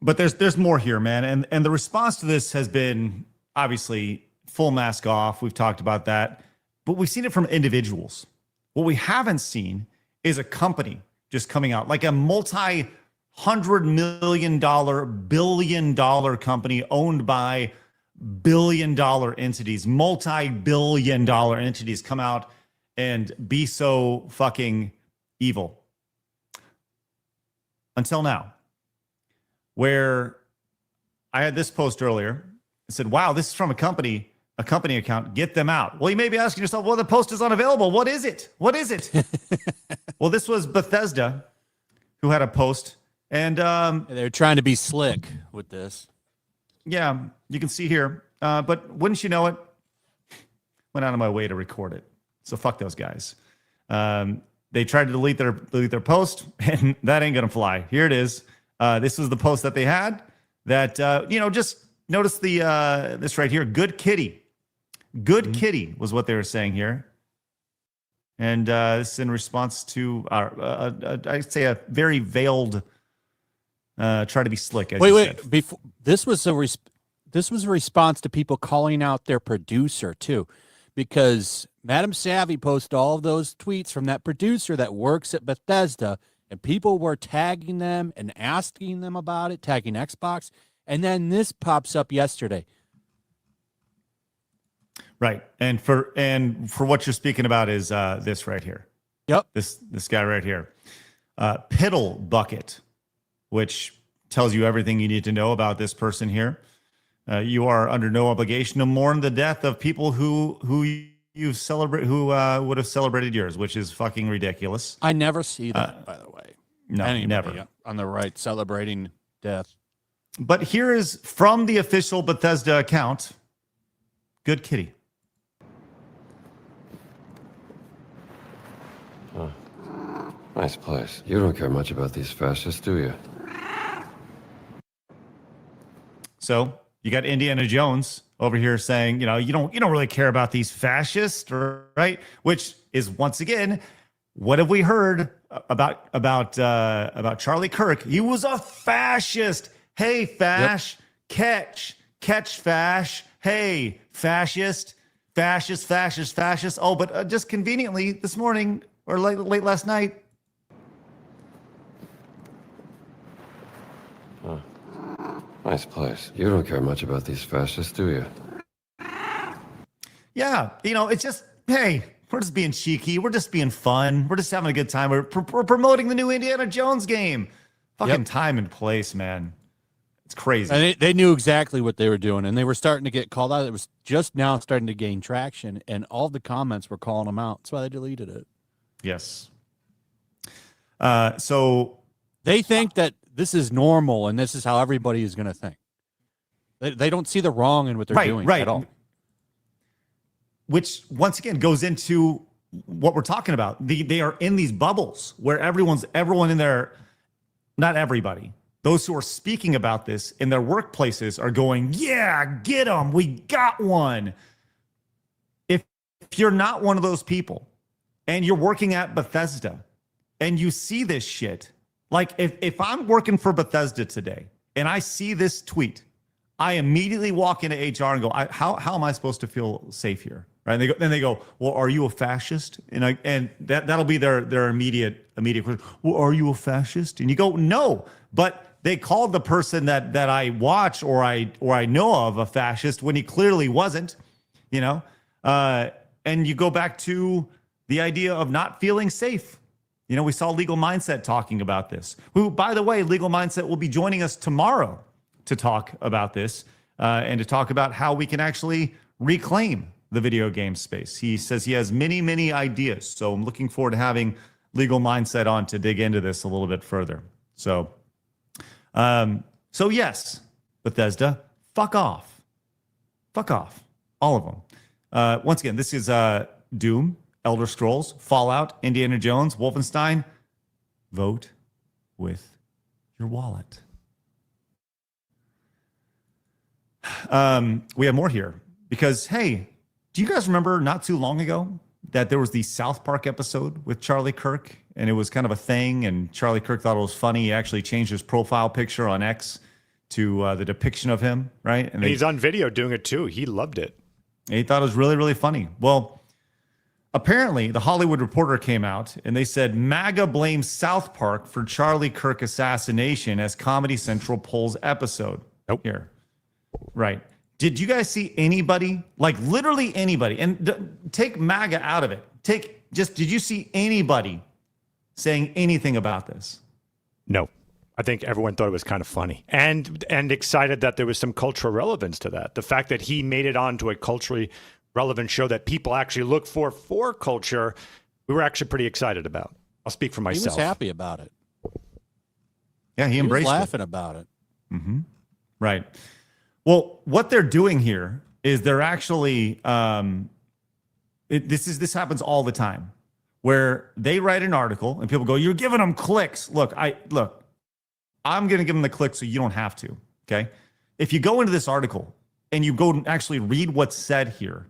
But there's more here, man. And the response to this has been obviously full mask off. We've talked about that. But we've seen it from individuals. What we haven't seen is a company just coming out, like a multi-$100 million, billion-dollar company owned by billion-dollar entities, multi-billion-dollar entities come out and be so fucking evil. Until now, where I had this post earlier. It said, wow, this is from a company account, get them out. Well, you may be asking yourself, well, the post is unavailable. What is it? Well, this was Bethesda who had a post, and they're trying to be slick with this. Yeah, you can see here. But wouldn't you know it? Went out of my way to record it. So fuck those guys. They tried to delete their post, and that ain't gonna fly. Here it is. This was the post that they had. That just notice this right here. Good kitty. Good kitty was what they were saying here. And this is in response to, I'd say, a very veiled, try to be slick. As wait. Before this was a response to people calling out their producer too, because Madam Savvy posted all of those tweets from that producer that works at Bethesda, and people were tagging them and asking them about it, tagging Xbox, and then this pops up yesterday. Right, and for what you're speaking about is this right here. Yep, this guy right here, Piddle Bucket, which tells you everything you need to know about this person here. You are under no obligation to mourn the death of people who would have celebrated yours, which is fucking ridiculous. I never see that, by the way. No, anybody never on the right celebrating death. But here is from the official Bethesda account. Good kitty. Oh, nice place. You don't care much about these fascists, do you? So you got Indiana Jones over here saying, you don't really care about these fascists, right? Which is, once again, what have we heard about Charlie Kirk? He was a fascist. Hey, fash, yep. catch, fash. Hey, fascist. Oh, but just conveniently this morning or late last night. Oh, Nice place. You don't care much about these fascists, do you? Yeah, it's just, hey, we're just being cheeky. We're just being fun. We're just having a good time. We're promoting the new Indiana Jones game. Fucking time and place, man. It's crazy. And they knew exactly what they were doing, and they were starting to get called out. It was just now starting to gain traction, and all the comments were calling them out. That's why they deleted it. Yes. So they think that this is normal, and this is how everybody is going to think. They don't see the wrong in what they're doing at all. Which, once again, goes into what we're talking about. They are in these bubbles where everyone in there, not everybody, those who are speaking about this in their workplaces are going, yeah, get them. We got one. If you're not one of those people and you're working at Bethesda and you see this shit, like if I'm working for Bethesda today and I see this tweet, I immediately walk into HR and go, how am I supposed to feel safe here? Right? And then they go, well, are you a fascist? And that'll be their immediate question. Well, are you a fascist? And you go, no, but they called the person that I watch or I know of a fascist when he clearly wasn't, and you go back to the idea of not feeling safe. We saw Legal Mindset talking about this, who, by the way, Legal Mindset will be joining us tomorrow to talk about this and to talk about how we can actually reclaim the video game space. He says he has many, many ideas. So I'm looking forward to having Legal Mindset on to dig into this a little bit further. So yes, Bethesda, fuck off. Fuck off. All of them. Once again, this is Doom, Elder Scrolls, Fallout, Indiana Jones, Wolfenstein. Vote with your wallet. We have more here because, hey, do you guys remember not too long ago that there was the South Park episode with Charlie Kirk, and it was kind of a thing, and Charlie Kirk thought it was funny. He actually changed his profile picture on X to the depiction of him, right? And he's on video doing it too. He loved it. He thought it was really, really funny. Well, apparently, the Hollywood Reporter came out, and they said MAGA blames South Park for Charlie Kirk assassination as Comedy Central polls episode. Nope. Here. Right. Did you guys see anybody, like literally anybody, and take MAGA out of it? Did you see anybody saying anything about this? No. I think everyone thought it was kind of funny and excited that there was some cultural relevance to that. The fact that he made it onto a culturally relevant show that people actually look for culture, we were actually pretty excited about. I'll speak for myself. He was happy about it. Yeah, he embraced was laughing about it. Mm-hmm. Right. Well, what they're doing here is they're actually this happens all the time, where they write an article and people go, "You're giving them clicks." Look, I'm going to give them the clicks so you don't have to. Okay, if you go into this article and you go and actually read what's said here,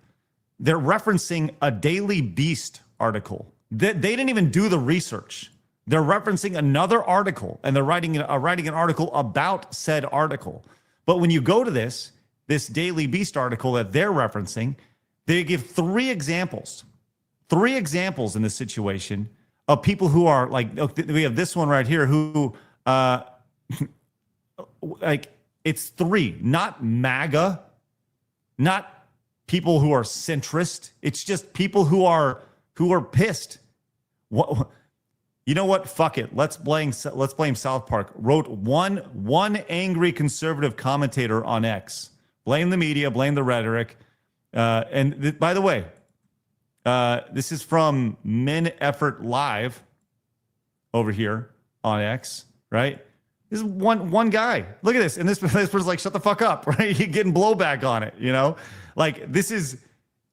they're referencing a Daily Beast article. They didn't even do the research. They're referencing another article and they're writing an article about said article. But when you go to this Daily Beast article that they're referencing, they give three examples in this situation of people who are like, we have this one right here who, like, it's three, not MAGA, not people who are centrist. It's just people who are pissed. What? You know what? Fuck it. Let's blame South Park. Wrote one angry conservative commentator on X. Blame the media. Blame the rhetoric. By the way, this is from Men Effort Live over here on X. Right? This is one guy. Look at this, and this person's like, "Shut the fuck up!" Right? You're getting blowback on it. Like this is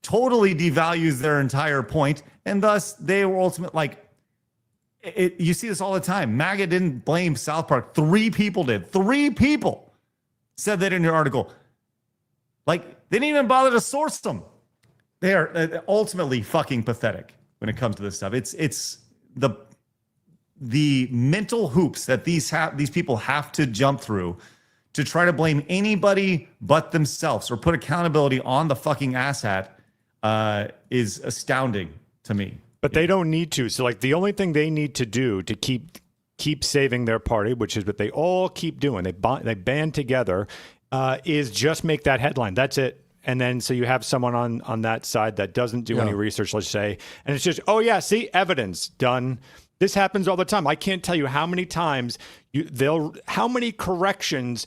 totally devalues their entire point, and thus they were ultimately like. You see this all the time. MAGA didn't blame South Park. 3 people did. 3 people said that in your article. Like, they didn't even bother to source them. They are ultimately fucking pathetic when it comes to this stuff. It's the mental hoops that these people have to jump through to try to blame anybody but themselves or put accountability on the fucking asshat is astounding to me. But they don't need to. So, like, the only thing they need to do to keep keep saving their party, which is what they all keep doing. They band together, is just make that headline. That's it. And then so you have someone on that side that doesn't do any research, let's say, and it's just, oh yeah, see, evidence, done. This happens all the time. I can't tell you how many times how many corrections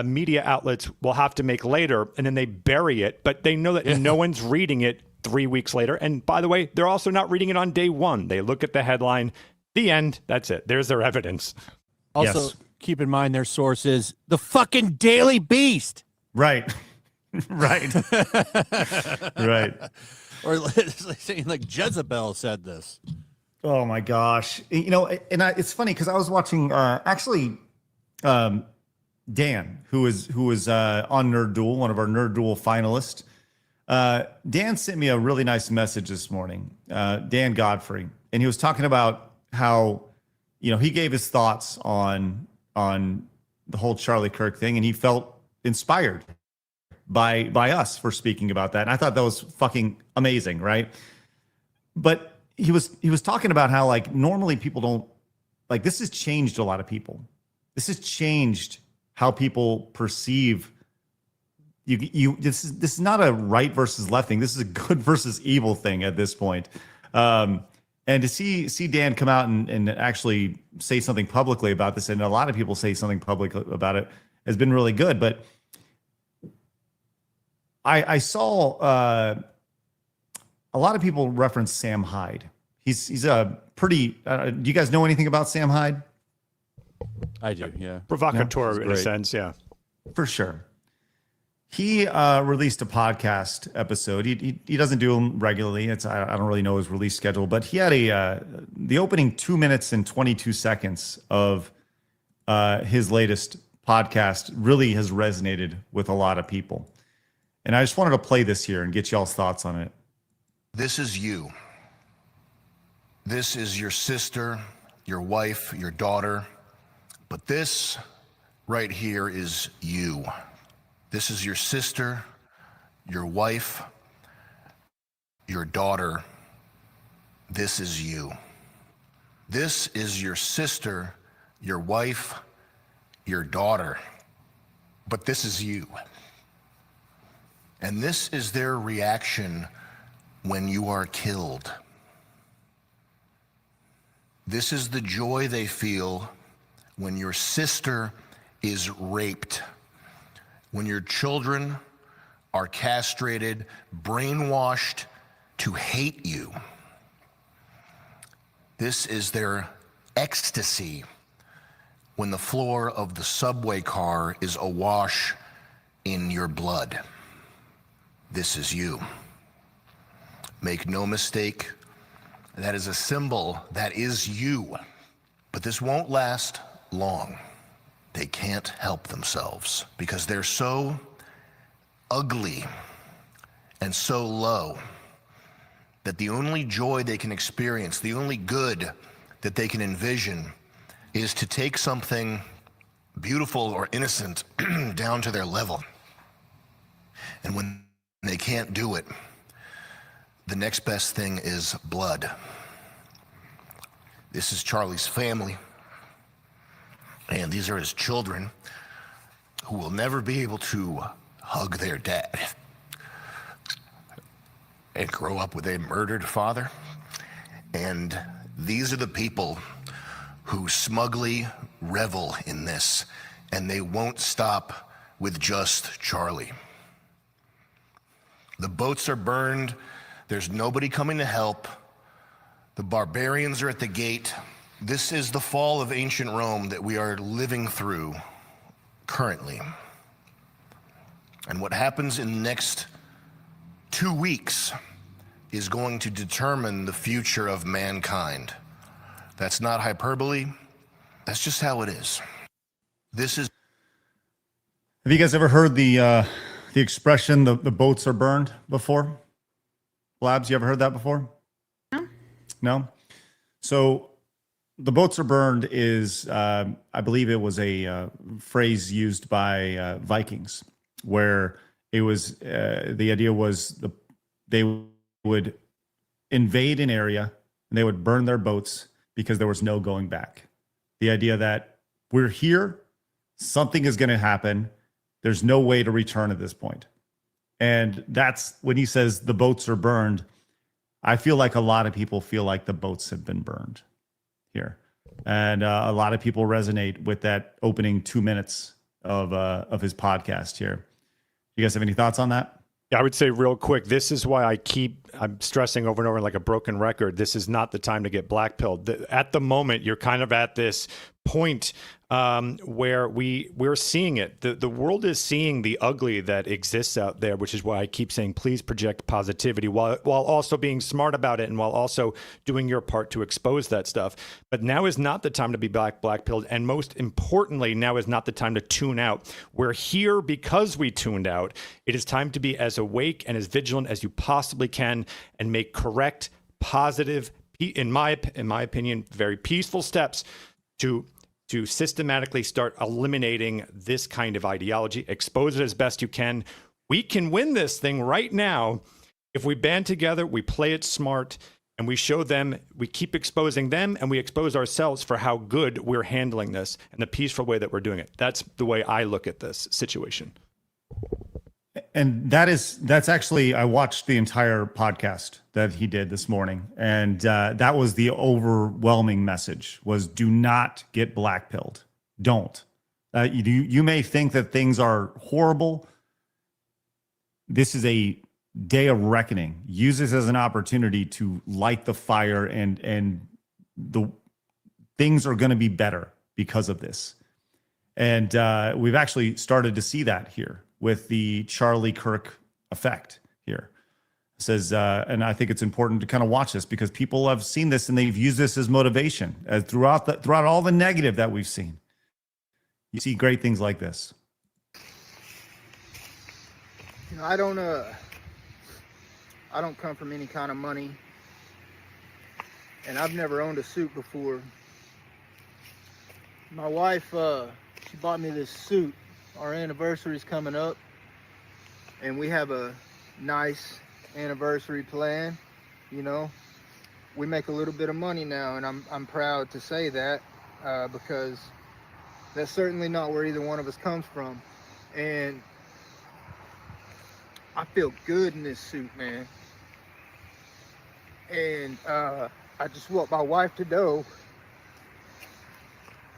media outlets will have to make later, and then they bury it, but they know that no one's reading it 3 weeks later. And by the way, they're also not reading it on day one. They look at the headline, the end, that's it. There's their evidence. Also, keep in mind their source is the fucking Daily Beast. Right. Right. Right. Or saying like Jezebel said this. Oh my gosh. You know, and it's funny because I was watching Dan, who was on Nerd Duel, one of our Nerd Duel finalists. Dan sent me a really nice message this morning, Dan Godfrey, and he was talking about how, you know, he gave his thoughts on the whole Charlie Kirk thing, and he felt inspired by us for speaking about that. And I thought that was fucking amazing, right? But he was talking about how, like, normally people don't, like, this has changed a lot of people. This has changed how people perceive you. This is not a right versus left thing. This is a good versus evil thing at this point. And to see Dan come out and actually say something publicly about this, and a lot of people say something public about it, has been really good. But I saw a lot of people reference Sam Hyde. He's a pretty. Do you guys know anything about Sam Hyde? I do, yeah. Provocateur in a sense, yeah. For sure. He released a podcast episode. He doesn't do them regularly. I don't really know his release schedule, but he had the opening 2 minutes and 22 seconds of his latest podcast really has resonated with a lot of people. And I just wanted to play this here and get y'all's thoughts on it. This is you. This is your sister, your wife, your daughter. But this right here is you. This is your sister, your wife, your daughter. This is you. This is your sister, your wife, your daughter. But this is you. And this is their reaction when you are killed. This is the joy they feel when your sister is raped, when your children are castrated, brainwashed to hate you. This is their ecstasy when the floor of the subway car is awash in your blood. This is you. Make no mistake, that is a symbol, that is you. But this won't last long. They can't help themselves because they're so ugly and so low that the only joy they can experience, the only good that they can envision is to take something beautiful or innocent down to their level. And when they can't do it, the next best thing is blood. This is Charlie's family, and these are his children who will never be able to hug their dad and grow up with a murdered father. And these are the people who smugly revel in this, and they won't stop with just Charlie. The boats are burned. There's nobody coming to help. The barbarians are at the gate. This is the fall of ancient Rome that we are living through currently. And what happens in the next 2 weeks is going to determine the future of mankind. That's not hyperbole. That's just how it is. This is. Have you guys ever heard the expression the boats are burned before? Blabs, you ever heard that before? No? So the boats are burned is, I believe it was a phrase used by Vikings, where it was, the idea was they would invade an area and they would burn their boats because there was no going back. The idea that we're here, something is going to happen. There's no way to return at this point. And that's when he says the boats are burned. I feel like a lot of people feel like the boats have been burned here. And a lot of people resonate with that opening 2 minutes of his podcast here. You guys have any thoughts on that? Yeah, I would say real quick, this is why I'm stressing over and over like a broken record. This is not the time to get blackpilled. At the moment, you're kind of at this point where we're seeing it. The world is seeing the ugly that exists out there, which is why I keep saying, please project positivity while also being smart about it and while also doing your part to expose that stuff. But now is not the time to be blackpilled. And most importantly, now is not the time to tune out. We're here because we tuned out. It is time to be as awake and as vigilant as you possibly can and make correct, positive, in my opinion, very peaceful steps to systematically start eliminating this kind of ideology, expose it as best you can. We can win this thing right now if we band together, we play it smart, and we show them, we keep exposing them, and we expose ourselves for how good we're handling this and the peaceful way that we're doing it. That's the way I look at this situation. And that's actually, I watched the entire podcast that he did this morning, and that was the overwhelming message: was do not get blackpilled. Don't. You may think that things are horrible. This is a day of reckoning. Use this as an opportunity to light the fire, and the things are going to be better because of this. And we've actually started to see that here with the Charlie Kirk effect here. It says, and I think it's important to kind of watch this because people have seen this and they've used this as motivation throughout all the negative that we've seen. You see great things like this. You know, I don't come from any kind of money, and I've never owned a suit before. My wife, she bought me this suit. Our anniversary's coming up, and we have a nice anniversary plan. You know, we make a little bit of money now, and I'm proud to say that because that's certainly not where either one of us comes from. And I feel good in this suit, man. And I just want my wife to know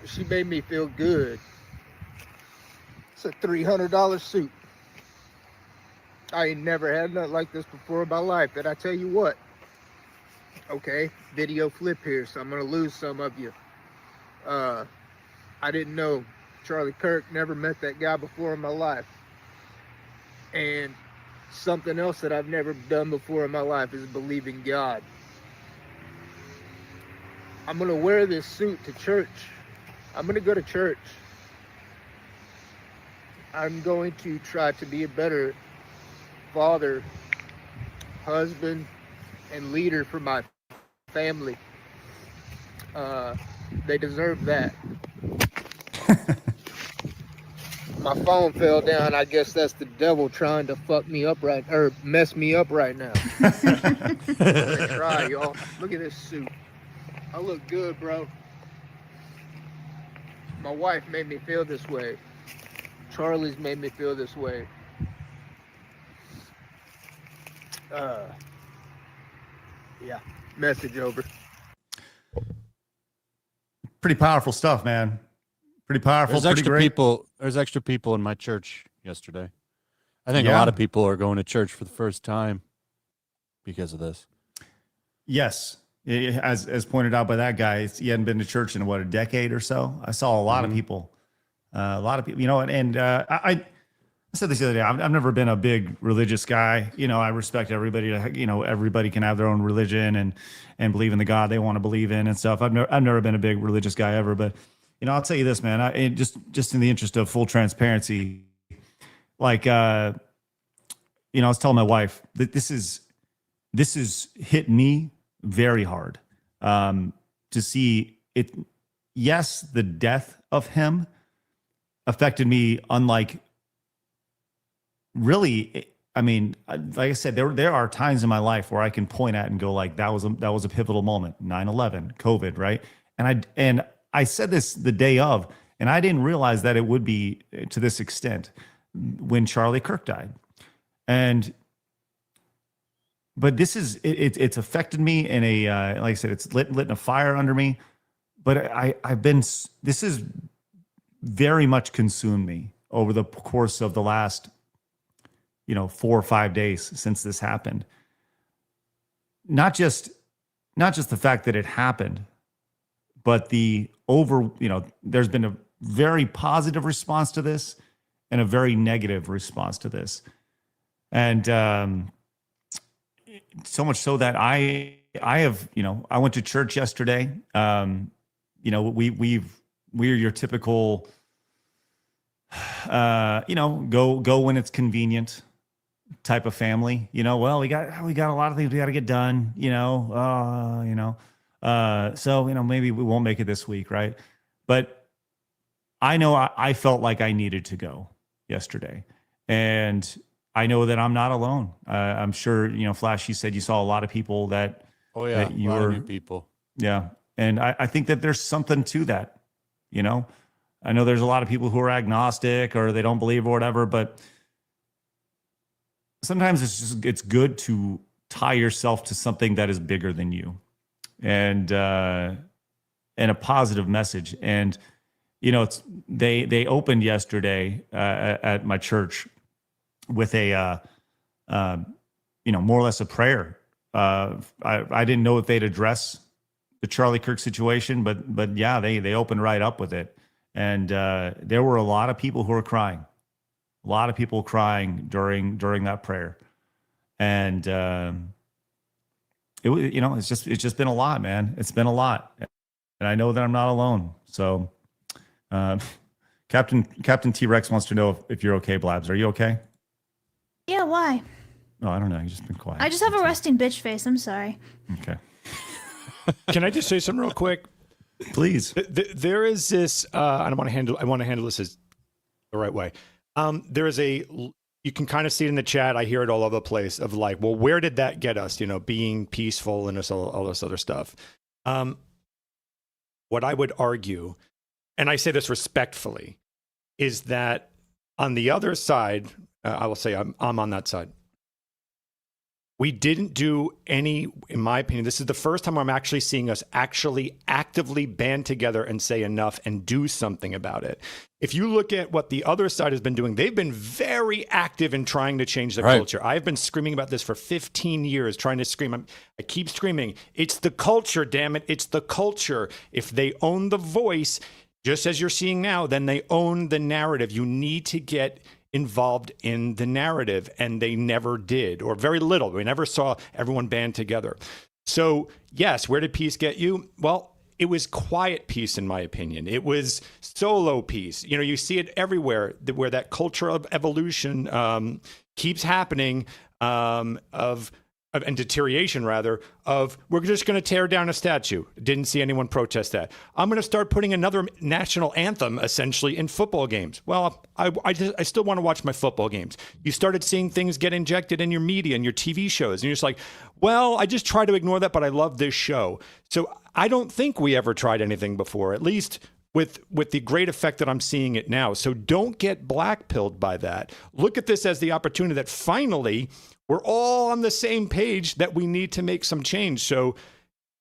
she made me feel good. It's a $300 suit. I ain't never had nothing like this before in my life. And I tell you what, okay, video flip here, so I'm gonna lose some of you. I didn't know Charlie Kirk, never met that guy before in my life. And something else that I've never done before in my life is believe in God. I'm gonna wear this suit to church. I'm gonna go to church. I'm going to try to be a better father, husband, and leader for my family. They deserve that. My phone fell down. I guess that's the devil trying to mess me up right now. I'm gonna try, y'all. Look at this suit. I look good, bro. My wife made me feel this way. Charlie's made me feel this way. Yeah, message over. Pretty powerful stuff, man. Pretty powerful. There's extra people in my church yesterday. I think a lot of people are going to church for the first time because of this. Yes. As pointed out by that guy, he hadn't been to church in a decade or so. I saw a lot of people. You know, and I said this the other day. I've never been a big religious guy. You know, I respect everybody. You know, everybody can have their own religion and believe in the God they want to believe in and stuff. I've never been a big religious guy ever. But you know, I'll tell you this, man. Just in the interest of full transparency, like you know, I was telling my wife that this is hit me very hard to see it. Yes, the death of him affected me unlike really. I mean, like I said, there are times in my life where I can point at and go like, that was a pivotal moment, 9/11, COVID, right? And I said this the day of, and I didn't realize that it would be to this extent when Charlie Kirk died. But this is it's affected me in a like I said, it's lit a fire under me. But this has very much consumed me over the course of the last 4 or 5 days since this happened. Not just the fact that it happened, but there's been a very positive response to this and a very negative response to this. And so much so that I went to church yesterday. We're your typical, go when it's convenient type of family. Well, we got a lot of things we got to get done. So maybe we won't make it this week, right? But I know I felt like I needed to go yesterday, and I know that I'm not alone. I'm sure, Flash, you said you saw a lot of people that. Oh yeah, that you a lot were, of new people. Yeah, and I think that there's something to that. I know there's a lot of people who are agnostic or they don't believe or whatever, but sometimes it's good to tie yourself to something that is bigger than you, and a positive message. And they opened yesterday at my church with a more or less a prayer. I didn't know if they'd address the Charlie Kirk situation, but yeah, they opened right up with it. And there were a lot of people who were crying. A lot of people crying during that prayer. And it's just been a lot, man. It's been a lot. And I know that I'm not alone. So Captain T-Rex wants to know if you're okay, Blabs. Are you okay? Yeah, why? No, I don't know. You've just been quiet. I just have a resting bitch face. I'm sorry. Okay. Can I just say something real quick? Please. There is this, I want to handle this as the right way. There is you can kind of see it in the chat. I hear it all over the place of like, well, where did that get us? Being peaceful and all this other stuff. What I would argue, and I say this respectfully, is that on the other side, I will say I'm on that side. We didn't do any, in my opinion, this is the first time I'm actually seeing us actually actively band together and say enough and do something about it. If you look at what the other side has been doing, they've been very active in trying to change the culture. I've been screaming about this for 15 years, trying to scream. I keep screaming, it's the culture, damn it. It's the culture. If they own the voice, just as you're seeing now, then they own the narrative. You need to get involved in the narrative, and they never did, or very little. We never saw everyone band together. So yes, where did peace get you? Well, it was quiet peace, in my opinion. It was solo peace. You see it everywhere, where that culture of evolution keeps happening, and deterioration rather, of we're just going to tear down a statue. Didn't see anyone protest that. I'm going to start putting another national anthem essentially in football games. Well, I still want to watch my football games. You started seeing things get injected in your media and your TV shows, and you're just like, well, I just try to ignore that, but I love this show. So I don't think we ever tried anything before, at least with the great effect that I'm seeing it now. So don't get black-pilled by that. Look at this as the opportunity that finally we're all on the same page that we need to make some change. So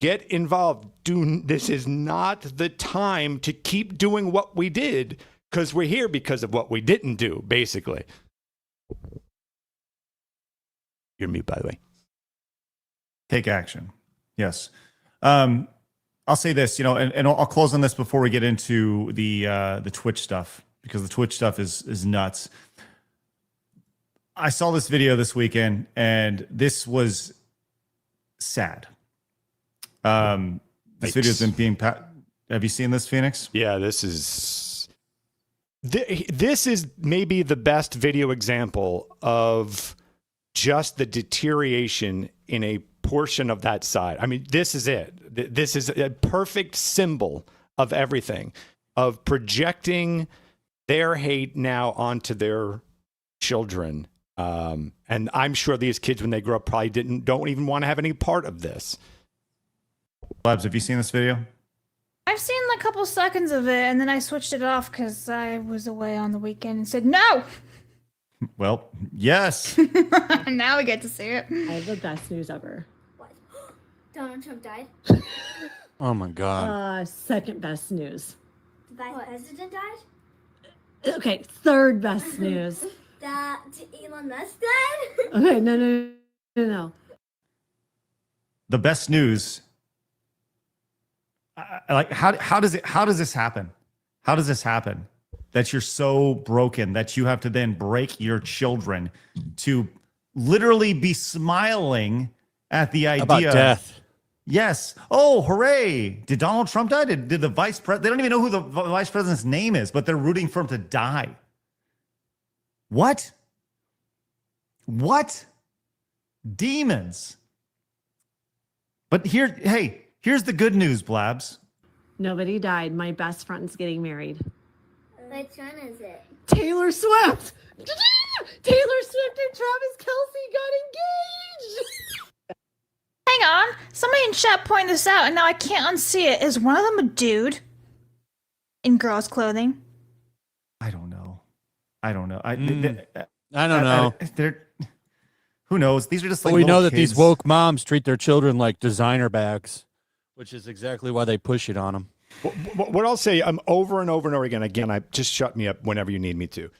get involved. This is not the time to keep doing what we did, because we're here because of what we didn't do, basically. You're mute, by the way. Take action. Yes. I'll say this, and I'll close on this before we get into the Twitch stuff, because the Twitch stuff is nuts. I saw this video this weekend, and this was sad. This video has been being. Have you seen this, Phoenix? Yeah, this is maybe the best video example of just the deterioration in a portion of that side. I mean, this is it. This is a perfect symbol of everything, of projecting their hate now onto their children. And I'm sure these kids, when they grow up, probably don't even want to have any part of this. Blabs, have you seen this video? I've seen a couple seconds of it, and then I switched it off because I was away on the weekend and said no. Well, yes. Now we get to see it. I have the best news ever. What? Donald Trump died? Oh my God. Second best news. The vice president died? Okay, third best news. That Elon Musk died? Okay, no. The best news. Like how does this happen? How does this happen? That you're so broken that you have to then break your children to literally be smiling at the idea about death. Yes. Oh, hooray. Did Donald Trump die? Did the vice president? They don't even know who the vice president's name is, but they're rooting for him to die. What? What? Demons. But here's the good news, Blabs. Nobody died. My best friend's getting married. Which one is it? Taylor Swift. Taylor Swift and Travis Kelce got engaged. Hang on. Somebody in chat pointed this out, and now I can't unsee it. Is one of them a dude in girls' clothing? I don't know. I don't know. Who knows? These are just like we know that kids. these woke moms treat their children like designer bags, which is exactly why they push it on them. What I'll say, over and over and over again, I just shut me up whenever you need me to.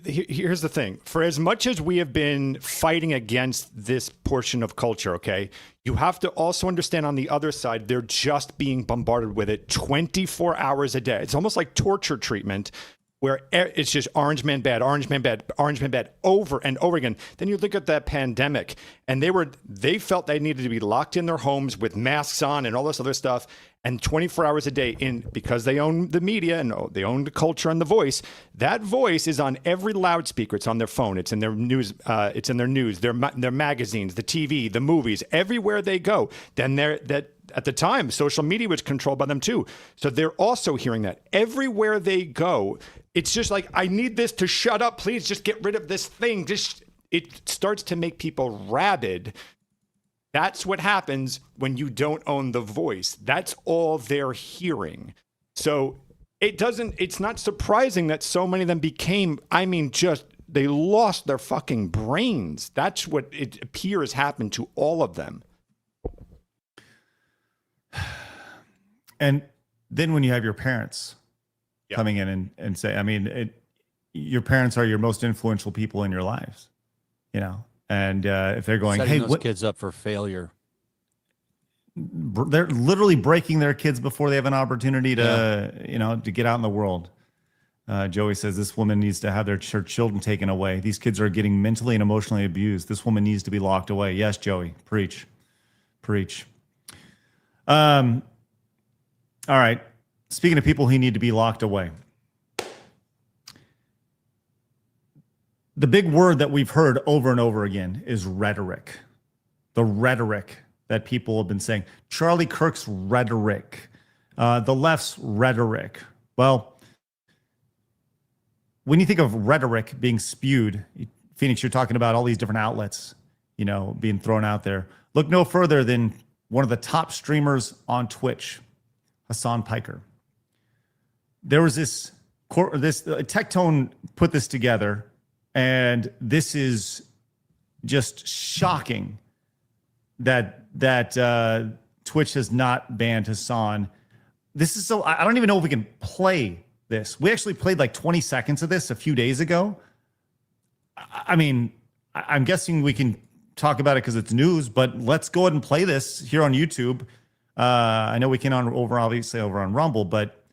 Here's the thing. For as much as we have been fighting against this portion of culture, okay, you have to also understand on the other side, they're just being bombarded with it 24 hours a day. It's almost like torture treatment, where it's just orange man bad, orange man bad, orange man bad over and over again. Then you look at that pandemic, and they felt they needed to be locked in their homes with masks on and all this other stuff, and 24 hours a day because they own the media and they own the culture and the voice. That voice is on every loudspeaker. It's on their phone. It's in their news. It's in their news, their magazines, the TV, the movies, everywhere they go. Then at the time, social media was controlled by them too. So they're also hearing that everywhere they go. It's just like, I need this to shut up. Please just get rid of this thing. It starts to make people rabid. That's what happens when you don't own the voice. That's all they're hearing. So it's not surprising that so many of them they lost their fucking brains. That's what it appears happened to all of them. And then when you have your parents coming in and say, your parents are your most influential people in your lives, and if they're going, setting hey, those kids up for failure. They're literally breaking their kids before they have an opportunity to, to get out in the world. Joey says this woman needs to have her children taken away. These kids are getting mentally and emotionally abused. This woman needs to be locked away. Yes, Joey, preach. All right. Speaking of people who need to be locked away. The big word that we've heard over and over again is rhetoric. The rhetoric that people have been saying. Charlie Kirk's rhetoric. The left's rhetoric. Well, when you think of rhetoric being spewed, Phoenix, you're talking about all these different outlets, being thrown out there. Look no further than one of the top streamers on Twitch, Hasan Piker. There was this Tectone put this together, and this is just shocking that Twitch has not banned Hasan. This is so, I don't even know if we can play this. We actually played like 20 seconds of this a few days ago. I'm guessing we can talk about it because it's news, but let's go ahead and play this here on YouTube. I know we can obviously over on Rumble, but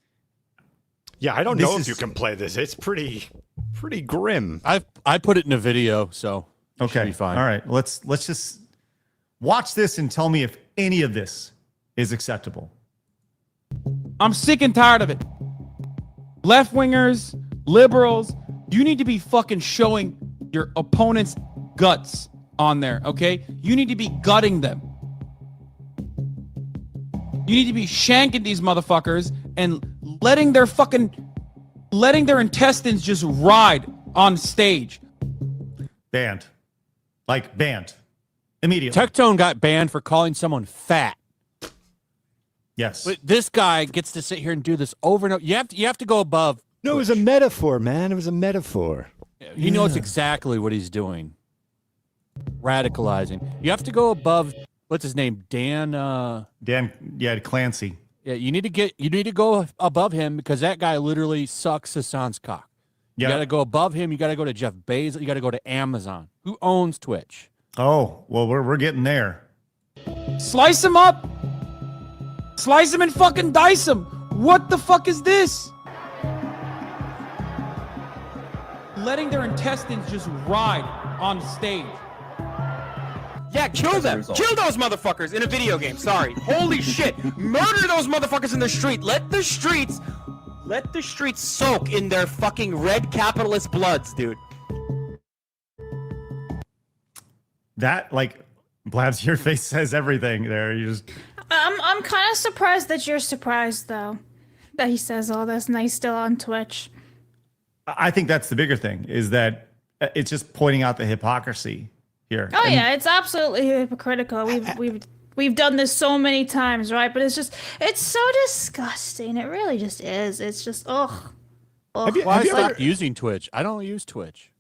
yeah, I don't know if you can play this. It's pretty grim. I put it in a video, so it should be fine. All right, let's just watch this and tell me if any of this is acceptable. I'm sick and tired of it. Left-wingers, liberals, you need to be fucking showing your opponent's guts on there, okay? You need to be gutting them. You need to be shanking these motherfuckers and letting their intestines just ride on stage. Banned. Immediately. Tectone got banned for calling someone fat. Yes. But this guy gets to sit here and do this over and over. You have to go above. No, it was a metaphor, man. It was a metaphor. He knows exactly what he's doing. Radicalizing. You have to go above. What's his name? Dan. Clancy. Yeah, you need to go above him because that guy literally sucks Hasan's cock. You got to go above him. You got to go to Jeff Bezos. You got to go to Amazon. Who owns Twitch? Oh, well, we're getting there. Slice him up. Slice him and fucking dice him. What the fuck is this? Letting their intestines just ride on stage. Yeah, kill them. Kill those motherfuckers in a video game. Sorry. Holy shit. Murder those motherfuckers in the street. Let the streets soak in their fucking red capitalist bloods, dude. That, like, Blabs, your face says everything there. You just... I'm kind of surprised that you're surprised, though, that he says all this and that he's still on Twitch. I think that's the bigger thing, is that it's just pointing out the hypocrisy here. Oh yeah, it's absolutely hypocritical. We've done this so many times, right? But it's so disgusting. It really just is. It's just ugh. Why stop using Twitch? I don't use Twitch.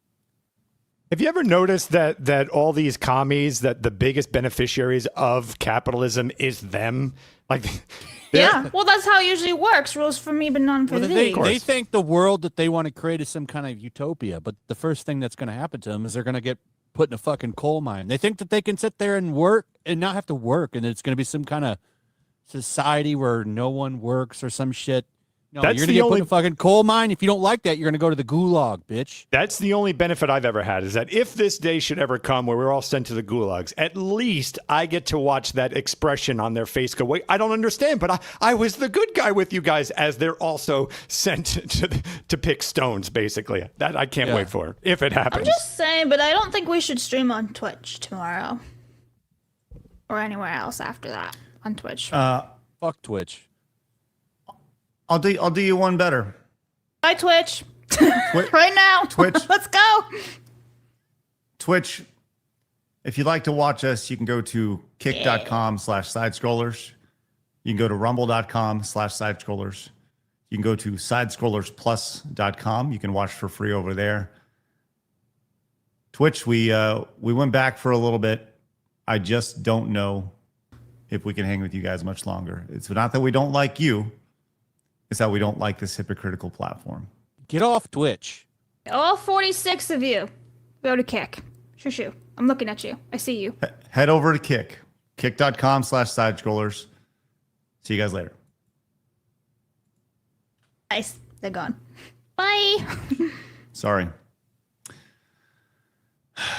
Have you ever noticed that all these commies, that the biggest beneficiaries of capitalism is them? Like, yeah, well, that's how it usually works. Rules for me, but none for thee. They think the world that they want to create is some kind of utopia, but the first thing that's going to happen to them is they're going to get put in a fucking coal mine. They think that they can sit there and work and not have to work, and it's going to be some kind of society where no one works or some shit. No, you're going to get put in a fucking coal mine. If you don't like that, you're going to go to the gulag, bitch. That's the only benefit I've ever had, is that if this day should ever come where we're all sent to the gulags, at least I get to watch that expression on their face go, wait, I don't understand, but I was the good guy with you guys, as they're also sent to pick stones, basically. That I can't wait for, if it happens. I'm just saying, but I don't think we should stream on Twitch tomorrow. Or anywhere else after that on Twitch. Fuck Twitch. I'll do you one better. Bye, Twitch. Right now. Twitch. Let's go. Twitch. If you'd like to watch us, you can go to kick.com/sidescrollers. You can go to rumble.com/sidescrollers. You can go to sidescrollersplus.com. You can watch for free over there. Twitch, we went back for a little bit. I just don't know if we can hang with you guys much longer. It's not that we don't like you. It's that we don't like this hypocritical platform. Get off Twitch. All 46 of you, go to Kick. Shoo. I'm looking at you. I see you. Head over to Kick. Kick.com/sidescrollers. See you guys later. Nice. They're gone. Bye. Sorry.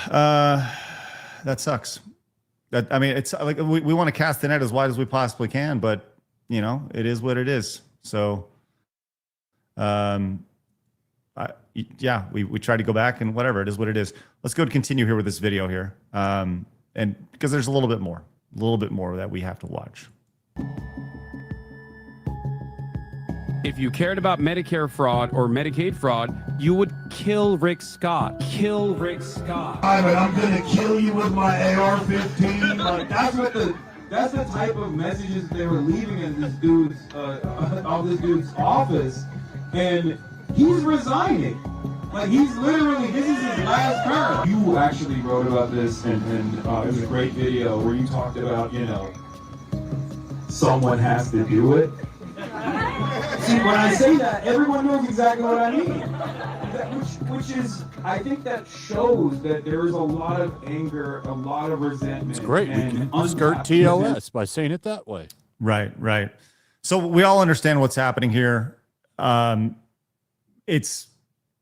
That sucks. I mean, it's like we want to cast the net as wide as we possibly can, but you know, it is what it is. So, we try to go back and whatever, it is what it is. Let's go to continue here with this video here. And because there's a little bit more that we have to watch. If you cared about Medicare fraud or Medicaid fraud, you would kill Rick Scott. Kill Rick Scott. Hi, but I'm gonna kill you with my AR-15. Like, that's the type of messages they were leaving in this dude's office, and he's resigning. Like, he's literally, this is his last term. You actually wrote about this, and it was a great video where you talked about, you know, someone has to do it. See, when I say that, everyone knows exactly what I mean. Which is, I think that shows that there is a lot of anger, a lot of resentment. It's great. We can skirt TOS by saying it that way. Right. So we all understand what's happening here. It's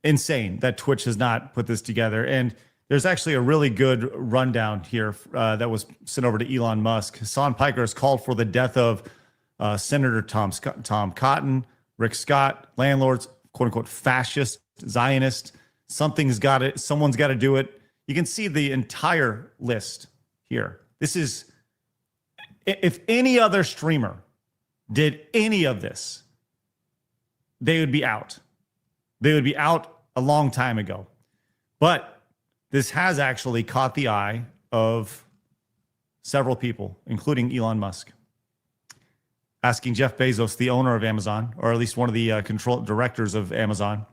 insane that Twitch has not put this together. And there's actually a really good rundown here that was sent over to Elon Musk. Hasan Piker has called for the death of Senator Tom Cotton, Rick Scott, landlords, quote unquote, fascist, Zionist. Someone's got to do it. You can see the entire list here. This is, if any other streamer did any of this, they would be out. They would be out a long time ago. But this has actually caught the eye of several people, including Elon Musk. asking Jeff Bezos, the owner of Amazon, or at least one of the control directors of Amazon,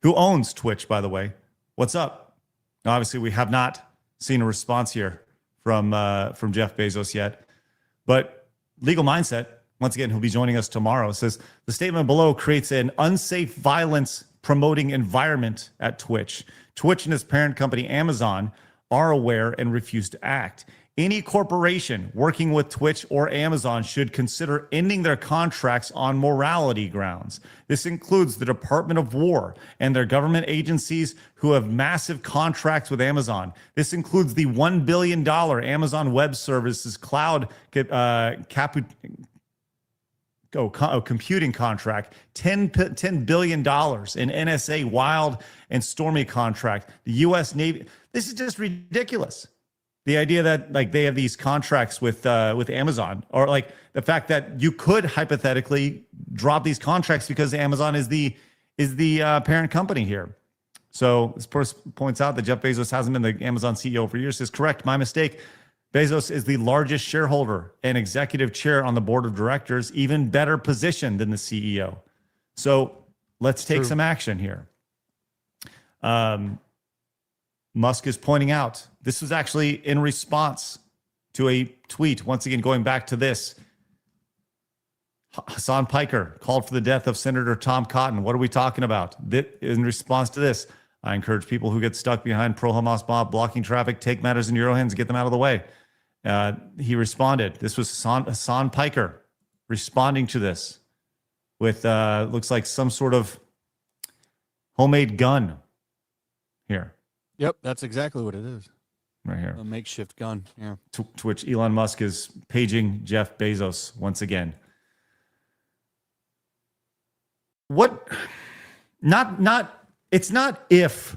who owns Twitch, by the way, what's up? Now, obviously, we have not seen a response here from Jeff Bezos yet, but Legal Mindset, once again, who'll be joining us tomorrow, says the statement below creates an unsafe violence promoting environment at Twitch. Twitch and its parent company, Amazon, are aware and refuse to act. Any corporation working with Twitch or Amazon should consider ending their contracts on morality grounds. This includes the Department of War and their government agencies who have massive contracts with Amazon. This includes the $1 billion Amazon Web Services cloud computing contract, $10 billion in NSA Wild and Stormy contract, the U.S. Navy. This is just ridiculous. The idea that like they have these contracts with Amazon, or like the fact that you could hypothetically drop these contracts because Amazon is the parent company here. So this person points out that Jeff Bezos hasn't been the Amazon CEO for years. Says, correct, my mistake. Bezos is the largest shareholder and executive chair on the board of directors, even better positioned than the CEO. So let's take some action here. Musk is pointing out this was actually in response to a tweet. Once again, going back to this, Hasan Piker called for the death of Senator Tom Cotton. What are we talking about? In response to this, I encourage people who get stuck behind pro-Hamas mob blocking traffic, take matters in your own hands and get them out of the way. He responded. This was Hasan Piker responding to this with looks like some sort of homemade gun here. Yep, that's exactly what it is. Right here. A makeshift gun. Yeah. To which Elon Musk is paging Jeff Bezos once again. What? It's not if.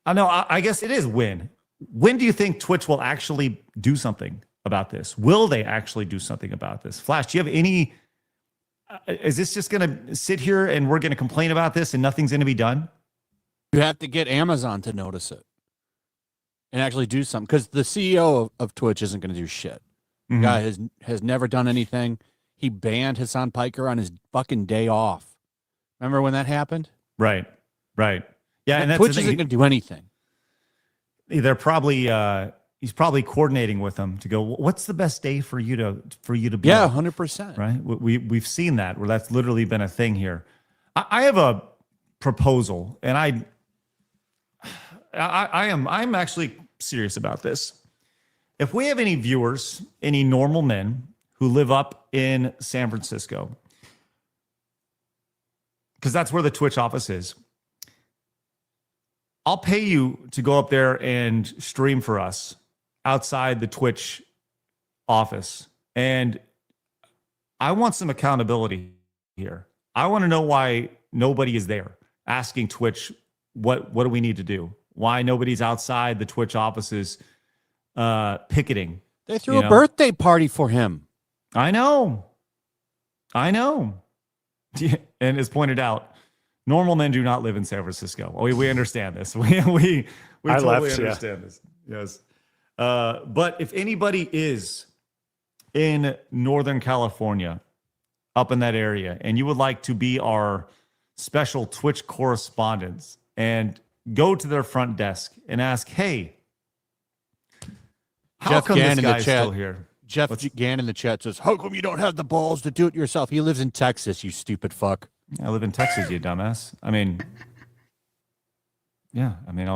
I know. I guess it is when. When do you think Twitch will actually do something about this? Will they actually do something about this? Flash, do you have any? Is this just going to sit here and we're going to complain about this and nothing's going to be done? You have to get Amazon to notice it and actually do something, because the CEO of Twitch isn't going to do shit. The guy has never done anything. He banned Hasan Piker on his fucking day off. Remember when that happened? Right. Yeah, and that's Twitch isn't going to do anything. They're probably he's probably coordinating with them to go, what's the best day for you to be? Yeah, 100%. Right. We've seen that where that's literally been a thing here. I have a proposal, and I'm actually serious about this. If we have any viewers, any normal men who live up in San Francisco, because that's where the Twitch office is, I'll pay you to go up there and stream for us outside the Twitch office. And I want some accountability here. I want to know why nobody is there asking Twitch, what do we need to do? Why nobody's outside the Twitch offices picketing? They threw a birthday party for him. I know. And as pointed out, normal men do not live in San Francisco. We understand this. We totally understand this. Yes. But if anybody is in Northern California, up in that area, and you would like to be our special Twitch correspondents and go to their front desk and ask, hey, how come this guy's still here? Jeff Gann in the chat says, how come you don't have the balls to do it yourself? He lives in Texas, you stupid fuck. I live in Texas, you dumbass. I mean, yeah, I mean,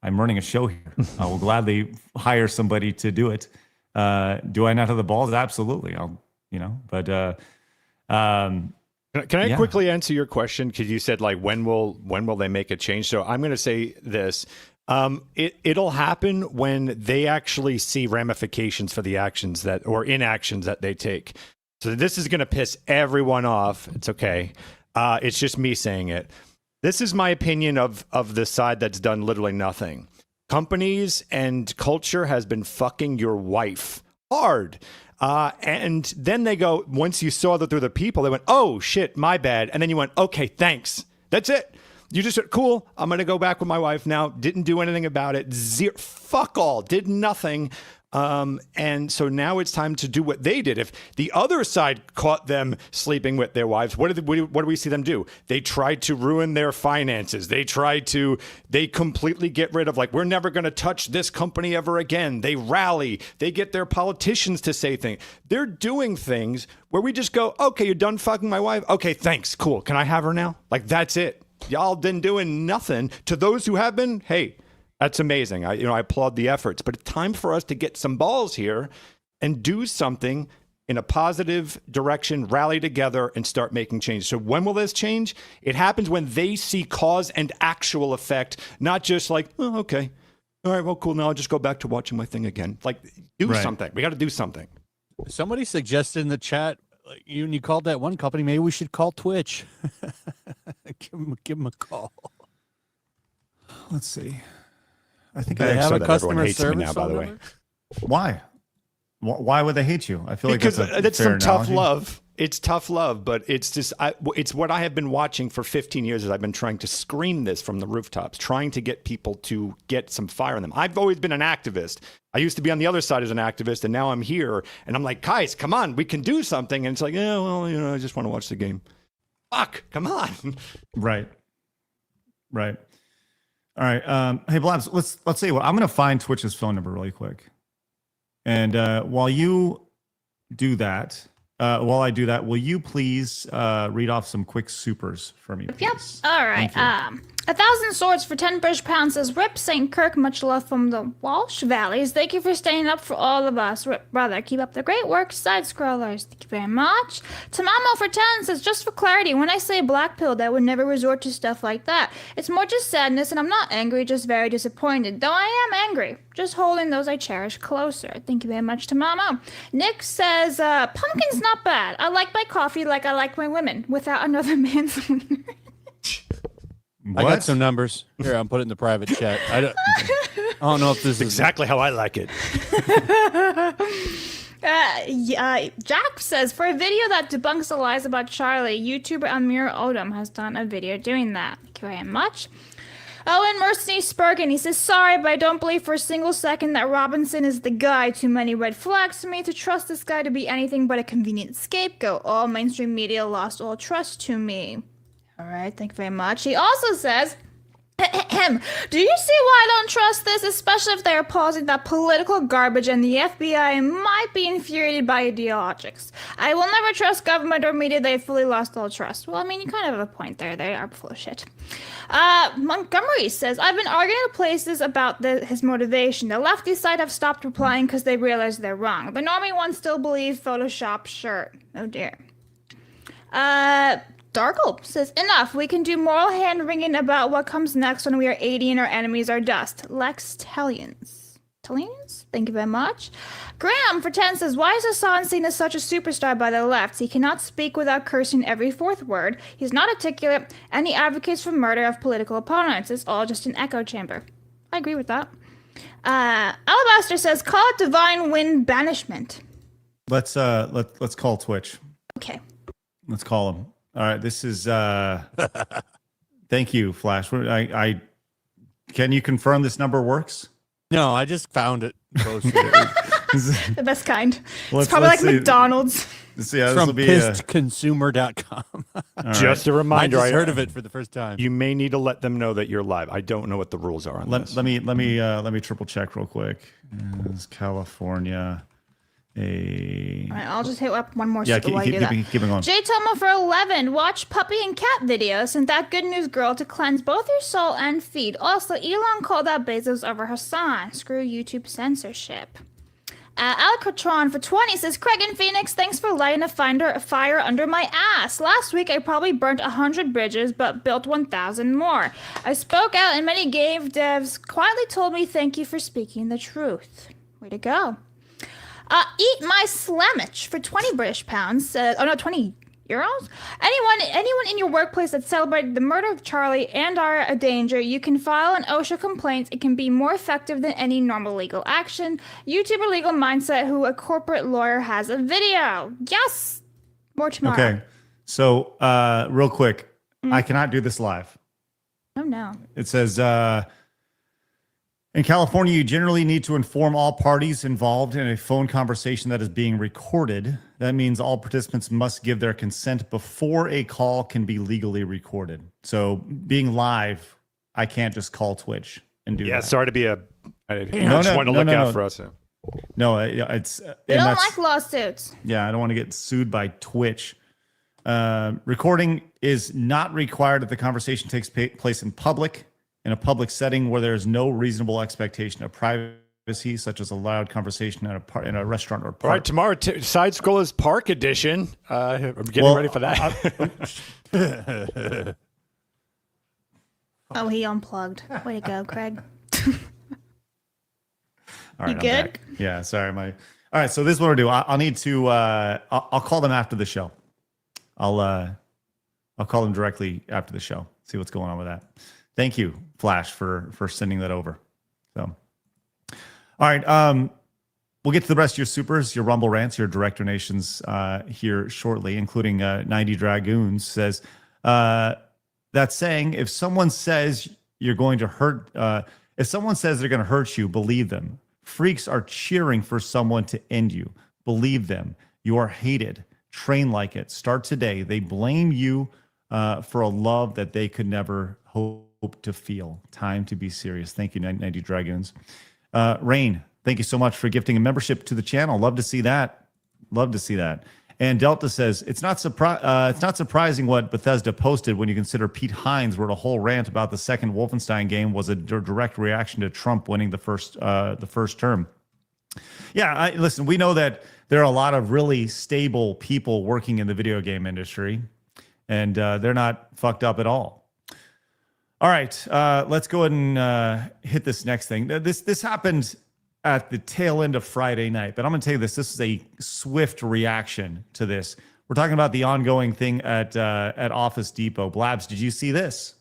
I'm running a show here. I will gladly hire somebody to do it. Do I not have the balls? Absolutely. Can I quickly answer your question? Because you said, like, when will they make a change? So I'm going to say this. It'll happen when they actually see ramifications for the actions or inactions that they take. So this is going to piss everyone off. It's okay. It's just me saying it. This is my opinion of the side that's done literally nothing. Companies and culture has been fucking your wife hard. And then they go, once you saw that through the people, they went, oh shit, my bad. And then you went, okay, thanks. That's it. You just said, cool, I'm going to go back with my wife now. Didn't do anything about it. Zero, fuck all. Did nothing. And so now it's time to do what they did. If the other side caught them sleeping with their wives, what do we see them do? They tried to ruin their finances. They completely get rid of, like, we're never going to touch this company ever again. They rally. They get their politicians to say things. They're doing things where we just go, okay, you're done fucking my wife? Okay, thanks. Cool. Can I have her now? Like, that's it. Y'all been doing nothing. To those who have been, hey, that's amazing. I applaud the efforts, but it's time for us to get some balls here and do something in a positive direction, rally together and start making change. So when will this change? It happens when they see cause and actual effect, not just like, oh, okay. All right, well, cool. Now I'll just go back to watching my thing again. Like, do something. We got to do something. Somebody suggested in the chat, you called that one company, maybe we should call Twitch. give them a call. Let's see. I think I have so a that customer everyone hates me service now, by the way. Why? Why would they hate you? I feel like because that's some tough analogy. love. It's tough love, but it's just it's what I have been watching for 15 years. As I've been trying to scream this from the rooftops, trying to get people to get some fire in them. I've always been an activist. I used to be on the other side as an activist, and now I'm here, and I'm like, guys, come on, we can do something. And it's like, yeah, well, I just want to watch the game. Fuck, come on. Right. All right. Hey, Blabs, let's say what I'm going to find Twitch's phone number really quick. And while you do that, while I do that, will you please read off some quick supers for me, please? Yep. All right. 1,000 swords for 10 British pounds says, Rip St. Kirk, much love from the Walsh Valleys. Thank you for staying up for all of us. Rip, brother, keep up the great work, side scrollers. Thank you very much. Tamamo for 10 says, just for clarity, when I say black pilled, I would never resort to stuff like that. It's more just sadness, and I'm not angry, just very disappointed. Though I am angry, just holding those I cherish closer. Thank you very much, Tamamo. Nick says, pumpkin's not bad. I like my coffee like I like my women, without another man's I got some numbers. Here, I'm putting it in the private chat. I don't know if this is exactly how I like it. Jack says, for a video that debunks the lies about Charlie, YouTuber Amir Odom has done a video doing that. Thank you very much. Owen Mercy Spurgeon, he says, sorry, but I don't believe for a single second that Robinson is the guy. Too many red flags for me to trust this guy to be anything but a convenient scapegoat. All mainstream media lost all trust to me. All right, thank you very much. He also says, do you see why I don't trust this? Especially if they are pausing that political garbage and the FBI might be infuriated by ideologics. I will never trust government or media. They've fully lost all trust. Well, I mean, you kind of have a point there. They are full of shit. Montgomery says, I've been arguing to places about his motivation. The lefty side have stopped replying because they realize they're wrong. The normie ones still believe Photoshop shirt. Oh, dear. Darkle says, enough. We can do moral hand-wringing about what comes next when we are 80 and our enemies are dust. Lex Tellians. Thank you very much. Graham for 10 says, why is Hasan seen as such a superstar by the left? He cannot speak without cursing every fourth word. He's not articulate, and he advocates for murder of political opponents. It's all just an echo chamber. I agree with that. Alabaster says, call it divine wind banishment. Let's call Twitch. Okay. Let's call him. All right, this is thank you, Flash. I can you confirm this number works? No, I just found it. The best kind. It's probably like McDonald's. Yeah, from pissedconsumer.com. Just a reminder, I just heard of it for the first time. You may need to let them know that you're live. I don't know what the rules are on this. Let me triple check real quick. Is California All right, I'll just hit up one more. Yeah, while you do that. keep it going. J Tomo for 11. Watch puppy and cat videos and that good news girl to cleanse both your soul and feed. Also, Elon called out Bezos over Hasan. Screw YouTube censorship. Alcatron for 20 says, Craig and Phoenix, thanks for lighting a fire under my ass. Last week, I probably burnt 100 bridges, but built 1,000 more. I spoke out and many game devs quietly told me thank you for speaking the truth. Way to go. Eat my slamage for 20 British pounds. 20 euros? Anyone in your workplace that celebrated the murder of Charlie and are a danger, you can file an OSHA complaint. It can be more effective than any normal legal action. YouTuber Legal Mindset, who a corporate lawyer has a video. Yes! More tomorrow. Okay. So, real quick, I cannot do this live. Oh, no. It says, In California, you generally need to inform all parties involved in a phone conversation that is being recorded. That means all participants must give their consent before a call can be legally recorded. So being live, I can't just call Twitch and do that. Yeah, sorry to be I just want to look out for us. No, it's... They don't like lawsuits. Yeah, I don't want to get sued by Twitch. Recording is not required if the conversation takes place in public, in a public setting where there is no reasonable expectation of privacy, such as a loud conversation in a restaurant or park. All right, tomorrow, Side Scrollers Park Edition. I'm getting ready for that. Oh, he unplugged. Way to go, Craig. All right, you good? Yeah, sorry. All right, so this is what we'll do. I'll need to. I'll call them after the show. I'll call them directly after the show. See what's going on with that. Thank you, Flash, for sending that over. So, all right. We'll get to the rest of your supers, your Rumble rants, your direct donations here shortly, including 90 Dragoons says that saying, if someone says you're going to hurt, if someone says they're going to hurt you, believe them. Freaks are cheering for someone to end you. Believe them. You are hated. Train like it. Start today. They blame you for a love that they could never hope to feel. Time to be serious. Thank you, 90 Dragoons. Rain, thank you so much for gifting a membership to the channel. Love to see that. Love to see that. And Delta says, it's not surprising what Bethesda posted when you consider Pete Hines wrote a whole rant about the second Wolfenstein game was a direct reaction to Trump winning the first term. Yeah, listen, we know that there are a lot of really stable people working in the video game industry, and they're not fucked up at all. All right, let's go ahead and hit this next thing. This happened at the tail end of Friday night, but I'm going to tell you this. This is a swift reaction to this. We're talking about the ongoing thing at Office Depot. Blabs, did you see this?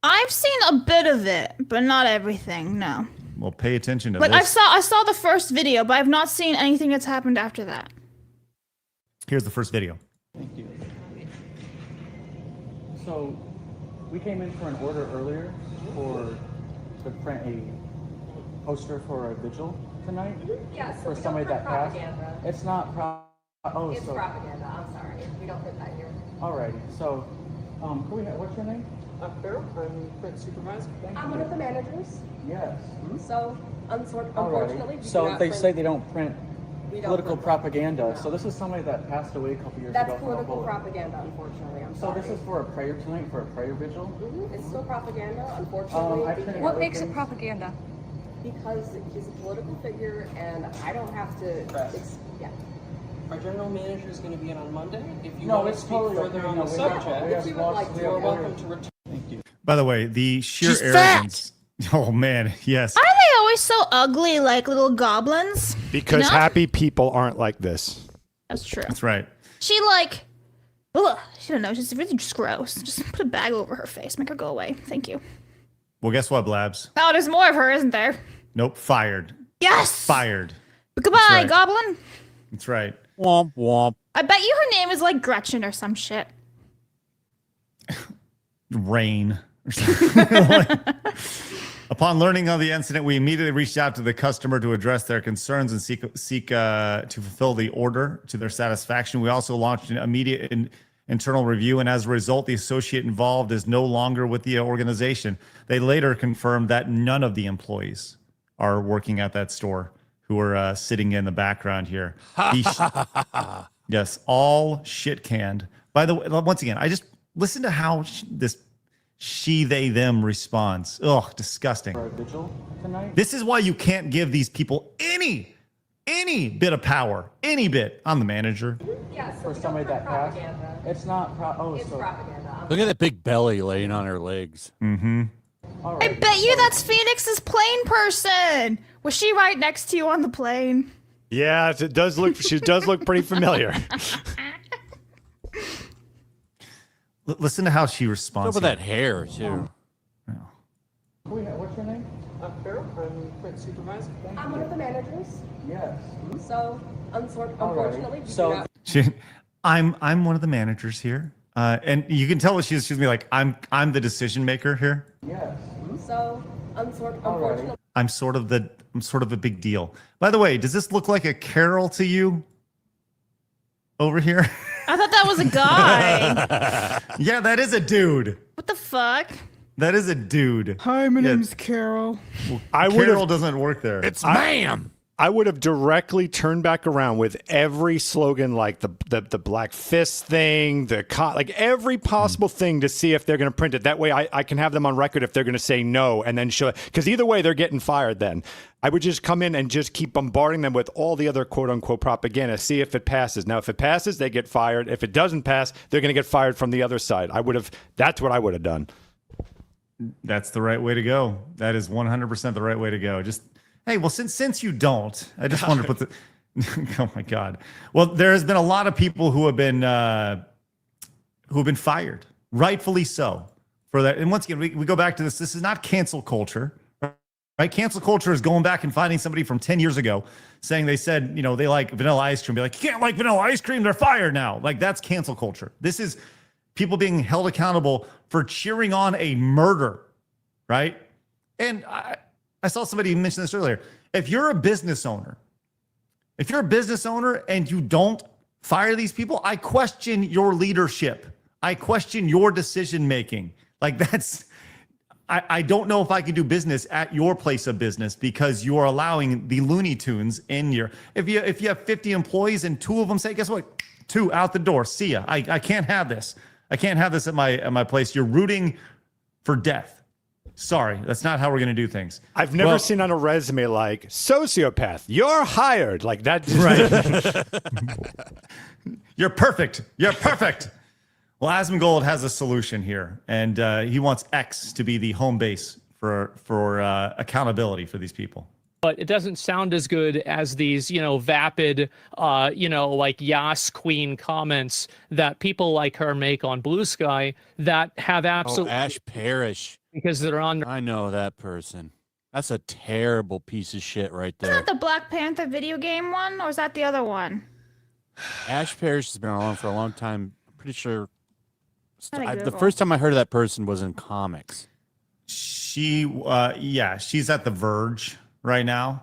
I've seen a bit of it, but not everything. No. Well, pay attention to Like this. I saw the first video, but I've not seen anything that's happened after that. Here's the first video. Thank you. So, we came in for an order earlier to print a poster for a vigil tonight. Yeah, so for we somebody don't print that passed. propaganda. It's not It's propaganda. I'm sorry. We don't print that here. Alrighty. So, what's your name? Carol. I'm print supervisor. I'm one of the managers. Yes. So, unfortunately, we do So not they print- say they don't print we don't political print propaganda. So this is somebody that passed away a couple years That's ago from a political bullet. propaganda, unfortunately. I'm So sorry. this is for a prayer tonight, for a prayer vigil. It's still propaganda, unfortunately. I printed What other makes it things. propaganda? Because he's a political figure, and I don't have to. Yeah. Our general manager is going to be in on Monday. If you No, want to it's speak totally further okay. on No, the we have- subject, we have if you would lots- like we to, you're have welcome orders. to return. Thank you. By the way, the sheer She's arrogance. Oh man, yes. Why are they always so ugly, like little goblins? Because You know? happy people aren't like this. That's true. That's right. She like, ugh, she don't know. She's really just gross. Just put a bag over her face, make her go away. Thank you. Well, guess what, Blabs? Oh, there's more of her, isn't there? Nope, fired. Yes. Fired. Goodbye, right. goblin. That's right. Womp womp. I bet you her name is like Gretchen or some shit. Rain. Or something. Upon learning of the incident, we immediately reached out to the customer to address their concerns and seek to fulfill the order to their satisfaction. We also launched an immediate internal review, and as a result, the associate involved is no longer with the organization. They later confirmed that none of the employees are working at that store who are sitting in the background here. Yes, all shit canned. By the way, once again, I just listen to how this she, they, them responds. Ugh, disgusting. For a vigil tonight. This is why you can't give these people any bit of power, any bit. I'm the manager. Yeah, so For we don't somebody print that passed. propaganda. It's not. It's propaganda. Look at that big belly laying on her legs. Mm-hmm. I bet you that's Phoenix's plane person. Was she right next to you on the plane? Yeah, it does look. She does look pretty familiar. Listen to how she responds. Look at that hair too. What's your name? Carol. I'm print supervisor. I'm one of the managers. Yes. So, unfortunately, we do So not. I'm one of the managers here, and you can tell she's gonna be like, I'm the decision maker here. Yes. So, unfortunately, I'm sort of a big deal. By the way, does this look like a Carol to you over here? I thought that was a guy. Yeah, that is a dude. What the fuck? That is a dude. Hi, my name's Carol. Carol doesn't work there. It's ma'am. I would have directly turned back around with every slogan, like the black fist thing, like every possible thing to see if they're going to print it. That way I can have them on record if they're going to say no and then show it. Because either way, they're getting fired then. I would just come in and just keep bombarding them with all the other quote unquote propaganda, see if it passes. Now, if it passes, they get fired. If it doesn't pass, they're going to get fired from the other side. That's what I would have done. That's the right way to go. That is 100% the right way to go. Hey, well, since you don't, I just wanted to put the. Oh my God! Well, there has been a lot of people who have been fired, rightfully so, for that. And once again, we go back to this. This is not cancel culture, right? Cancel culture is going back and finding somebody from 10 years ago, saying they said they like vanilla ice cream. Be like, you can't like vanilla ice cream. They're fired now. Like that's cancel culture. This is people being held accountable for cheering on a murder, right? And I saw somebody mention this earlier. If you're a business owner and you don't fire these people, I question your leadership. I question your decision making. Like I don't know if I can do business at your place of business because you are allowing the Looney Tunes in your. If you have 50 employees and 2 of them say, guess what? 2 out the door. See ya. I can't have this. I can't have this at my place. You're rooting for death. Sorry, that's not how we're going to do things. I've never seen on a resume like sociopath. You're hired. Like that. Right. You're perfect. You're perfect. Well, Asmongold has a solution here, and he wants X to be the home base for accountability for these people. But it doesn't sound as good as these, vapid, like Yas Queen comments that people like her make on Blue Sky that have absolutely. Ash Parrish. Because they're on. I know that person. That's a terrible piece of shit right Is there. that the Black Panther video game one, or is that the other one? Ash Parrish has been around for a long time. I'm pretty sure. Gotta The Google. first time I heard of that person was in comics. She's at The Verge right now.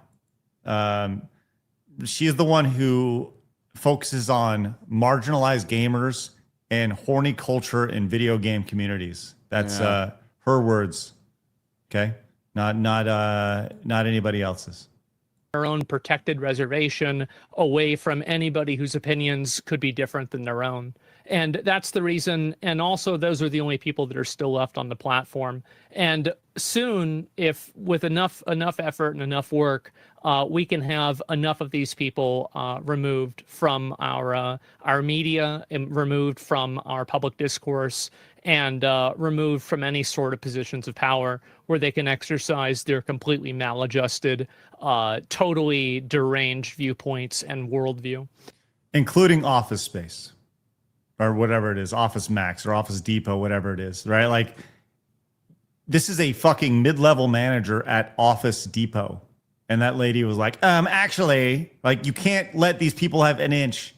She is the one who focuses on marginalized gamers and horny culture in video game communities. That's her words. Okay, not anybody else's. Their own protected reservation away from anybody whose opinions could be different than their own. And that's the reason. And also, those are the only people that are still left on the platform. And soon, if with enough effort and enough work, we can have enough of these people removed from our media, and removed from our public discourse, and removed from any sort of positions of power where they can exercise their completely maladjusted, totally deranged viewpoints and worldview. Including Office Space. Or whatever it is, Office Max or Office Depot, whatever it is, right? Like, this is a fucking mid-level manager at Office Depot. And that lady was like, actually, like, you can't let these people have an inch,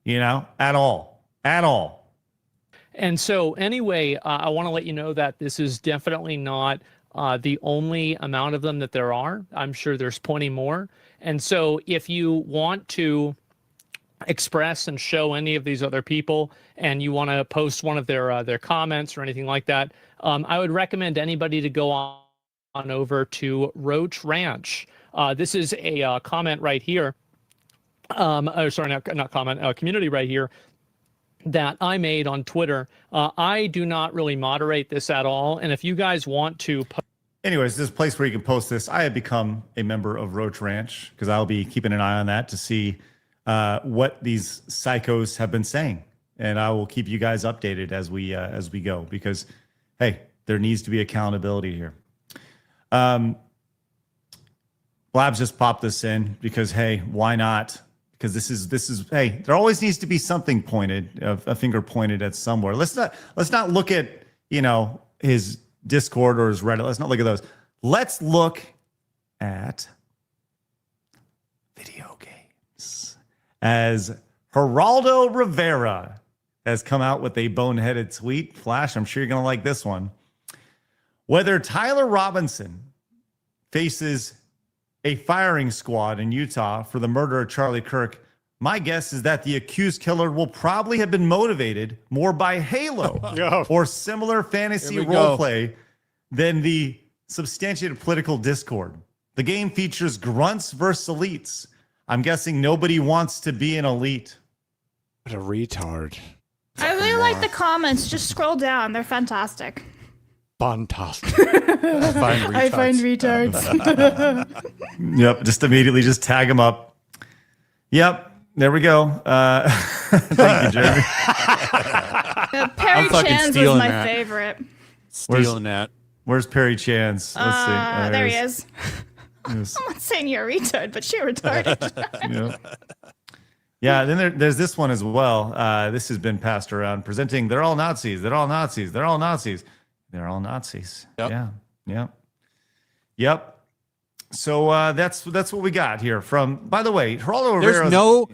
at all. At all. And so anyway, I want to let you know that this is definitely not the only amount of them that there are. I'm sure there's plenty more. And so if you want to express and show any of these other people and you want to post one of their comments or anything like that, I would recommend anybody to go on over to Roach Ranch. This is a comment right here. Not comment, community right here that I made on Twitter. I do not really moderate this at all. And if you guys want to... Anyways, this place where you can post this, I have become a member of Roach Ranch because I'll be keeping an eye on that to see what these psychos have been saying, and I will keep you guys updated as we go, because hey, there needs to be accountability here. Blabs just popped this in because hey, why not? Because this is hey, there always needs to be something pointed, a finger pointed at somewhere. Let's not look at his Discord or his Reddit. Let's not look at those. Let's look at video games. As Geraldo Rivera has come out with a boneheaded tweet. Flash, I'm sure you're going to like this one. Whether Tyler Robinson faces a firing squad in Utah for the murder of Charlie Kirk, my guess is that the accused killer will probably have been motivated more by Halo or similar fantasy roleplay than the substantiated political discord. The game features grunts versus elites. I'm guessing nobody wants to be an elite. What a retard. I really like the comments. Just scroll down. They're fantastic. Fantastic. I find retards. Yep, just immediately just tag them up. Yep, there we go. Thank you, Jeremy. Perry Chan's was my favorite. Stealing that. Where's Perry Chan's? Let's see. There he is. I'm not saying you're a retard, but you're retarded. Yeah, then there's this one as well. This has been passed around, presenting they're all Nazis, they're all Nazis, they're all Nazis. They're all Nazis. Yep. Yep. So that's what we got here from, by the way, Geraldo Rivera.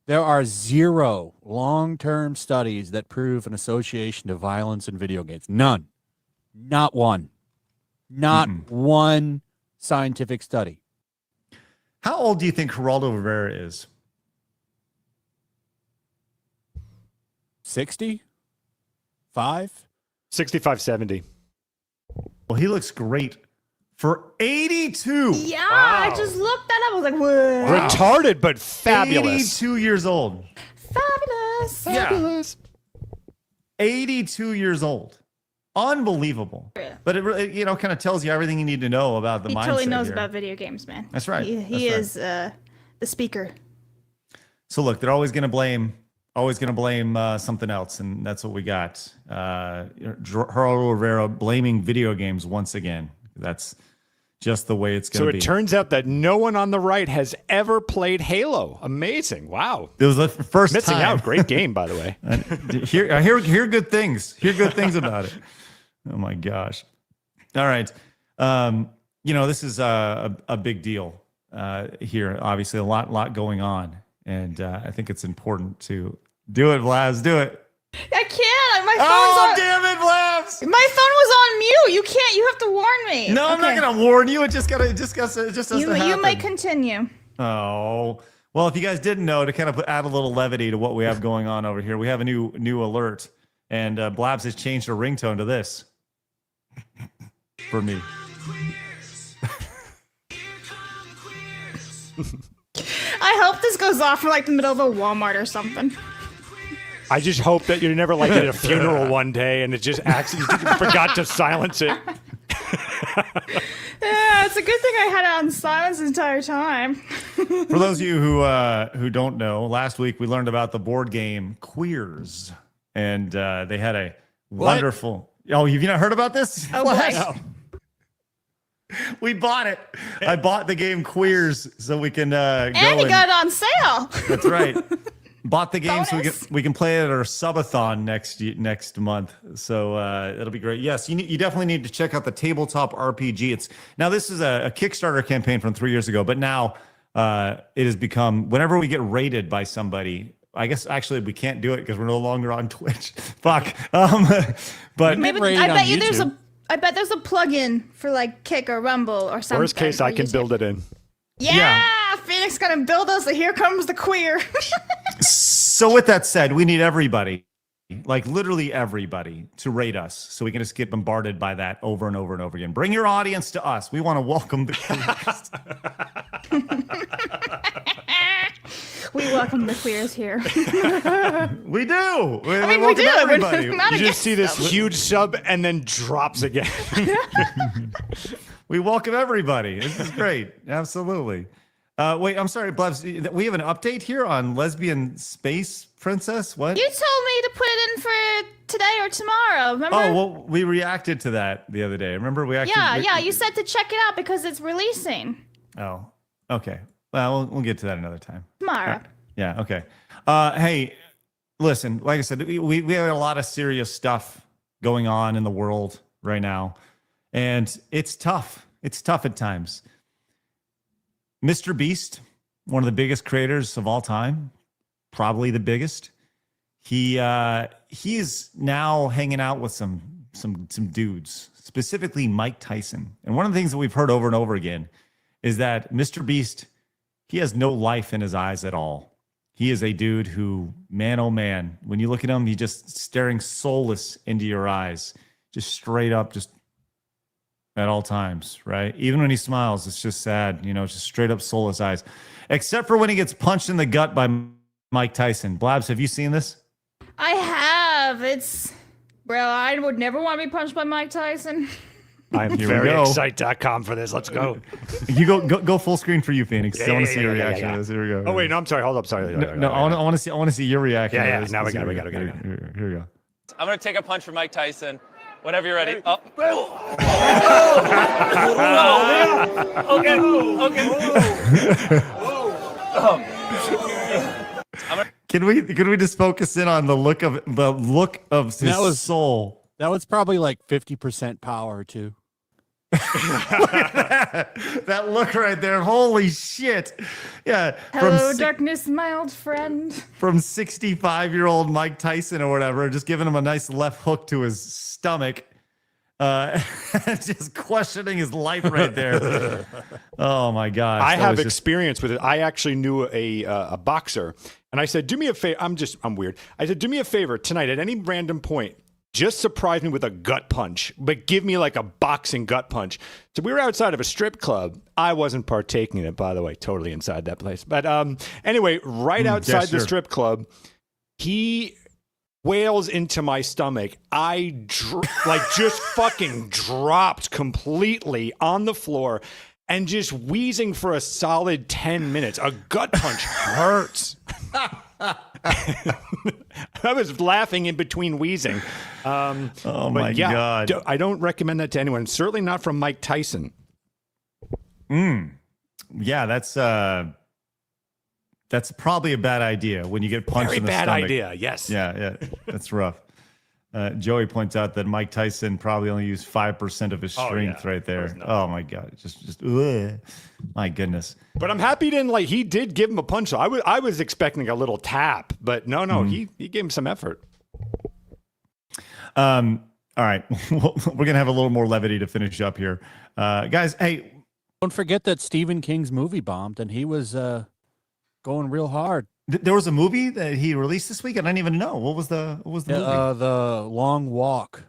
There are 0 long-term studies that prove an association to violence in video games. None. Not one. Not one scientific study. How old do you think Geraldo Rivera is? 60? 5? 65, 70. Well, he looks great for 82. Yeah, I just looked that up. I was like, whoa. Wow. Retarded, but fabulous. 82 years old. Fabulous. Fabulous. 82 years old. Unbelievable. But it really, kind of tells you everything you need to know about the mindset. He totally knows here. about video games, man. That's right. He is the speaker. So look, they're always going to blame something else, and that's what we got. Geraldo Rivera blaming video games once again. That's just the way it's going to be. So it turns out that no one on the right has ever played Halo. Amazing. Wow. It was the first Missing time. out. Great game, by the way. I hear good things. Hear good things about it. Oh my gosh. All right. This is a big deal here. Obviously, a lot going on. And I think it's important to do it, Blabs. Do it. I can't. My phone's on. Damn it, Blabs! My phone was on mute. You can't. You have to warn me. No, I'm not gonna warn you. It just has to happen. You may continue. Oh well, if you guys didn't know, to kind of add a little levity to what we have going on over here, we have a new alert, and Blabs has changed her ringtone to this for me. I hope this goes off in like the middle of a Walmart or something. I just hope that you're never like at a funeral one day and it just accidentally forgot to silence it. Yeah, it's a good thing I had it on silence the entire time. For those of you who don't know, last week we learned about the board game Queers, and they had a wonderful. Oh, you've not heard about this? Oh, boy. We bought it. I bought the game Queers so we can go. And you got it on sale. That's right. Bought the game so we can play it at our subathon next month. So it'll be great. Yes, you definitely need to check out the Tabletop RPG. This is a Kickstarter campaign from 3 years ago, but now it has become, whenever we get rated by somebody, I guess actually we can't do it because we're no longer on Twitch. Fuck. But I bet there's a plug-in for like Kick or Rumble or something. Worst case, I can build it in. Yeah, Phoenix gonna build us. Here comes the queer. So with that said, we need everybody, like literally everybody, to rate us so we can just get bombarded by that over and over and over again. Bring your audience to us. We want to welcome the queers. We welcome the queers here. We do. We do. Everybody. You just see this huge sub and then drops again. We welcome everybody. This is great. Absolutely. Wait, I'm sorry, Blabs. We have an update here on Lesbian Space Princess. What? You told me to put it in for today or tomorrow. Remember? Oh, well, we reacted to that the other day. Remember, we actually. Yeah. You said to check it out because it's releasing Oh, okay. Well, we'll get to that another time. tomorrow. Yeah. Okay. Hey, listen. Like I said, we have a lot of serious stuff going on in the world right now, and it's tough. It's tough at times. Mr. Beast, one of the biggest creators of all time, probably the biggest. He is now hanging out with some some dudes, specifically Mike Tyson. And one of the things that we've heard over and over again is that Mr. Beast, he has no life in his eyes at all. He is a dude who, man, oh man, when you look at him, he's just staring soulless into your eyes, just straight up, just at all times, right? Even when he smiles, it's just sad, it's just straight up soulless eyes, except for when he gets punched in the gut by Mike Tyson. Blabs, have you seen this? I have. I would never want to be punched by Mike Tyson. I'm very excited.com for this. Let's go. You go full screen for you, Phoenix. I want to see your reaction to this. Here we go. Oh wait, no, I'm sorry. Hold up, sorry. No, I want to see your reaction. Yeah, to this. now we got it. Here we go. I'm gonna take a punch from Mike Tyson. Whenever you're ready. Oh. Okay. Can we just focus in on the look of his soul? That was probably like 50% power too. That look right there. Holy shit. Yeah. Hello, darkness, my old friend. From 65-year-old Mike Tyson or whatever, just giving him a nice left hook to his stomach. Just questioning his life right there. Oh my gosh. I have experience with it. I actually knew a boxer, and I said, do me a favor. I'm weird. I said, do me a favor tonight at any random point. Just surprise me with a gut punch, but give me like a boxing gut punch. So we were outside of a strip club. I wasn't partaking in it, by the way, totally inside that place. But anyway, right outside the strip club, he wails into my stomach. I just fucking dropped completely on the floor and just wheezing for a solid 10 minutes. A gut punch hurts. I was laughing in between wheezing. Oh my God. I don't recommend that to anyone. Certainly not from Mike Tyson. Yeah, that's probably a bad idea when you get punched in the stomach. Very bad idea, yes. Yeah, that's rough. Joey points out that Mike Tyson probably only used 5% of his strength right there. Oh my God, just ugh. My goodness. But I'm happy he did give him a punch. I was expecting a little tap, but no, he gave him some effort. All right, we're gonna have a little more levity to finish up here, guys. Hey, don't forget that Stephen King's movie bombed, and he was going real hard. There was a movie that he released this week. I didn't even know. What was the movie? The Long Walk.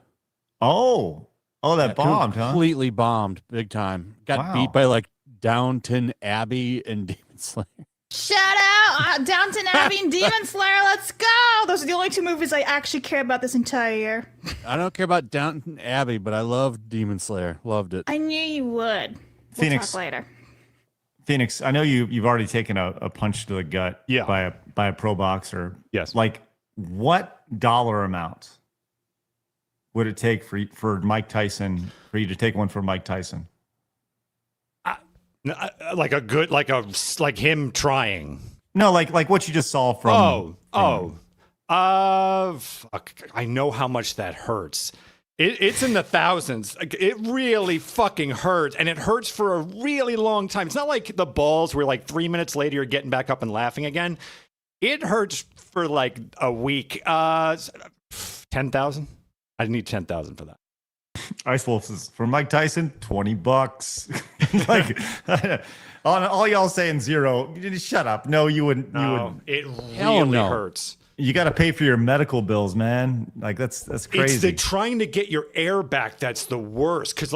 Oh, that bombed, huh? Completely bombed, big time. Got beat by like Downton Abbey and Demon Slayer. Shout out Downton Abbey and Demon Slayer. Let's go. Those are the only two movies I actually care about this entire year. I don't care about Downton Abbey, but I loved Demon Slayer. Loved it. I knew you would. Phoenix. We'll talk later. Phoenix, I know you've already taken a punch to the gut by a pro boxer. Yes. Like, what dollar amount would it take for Mike Tyson, for you to take one for Mike Tyson? Like him trying. No, like what you just saw from. Fuck. I know how much that hurts. It's in the thousands. It really fucking hurts, and it hurts for a really long time. It's not like the balls where like 3 minutes later you're getting back up and laughing again. It hurts for like a week. 10,000. I need 10,000 for that. Ice Wolf says, for Mike Tyson, $20. Like, all y'all saying zero. Shut up. No, you wouldn't. No, it really hurts. You got to pay for your medical bills, man. Like that's crazy. It's the trying to get your air back that's the worst. Because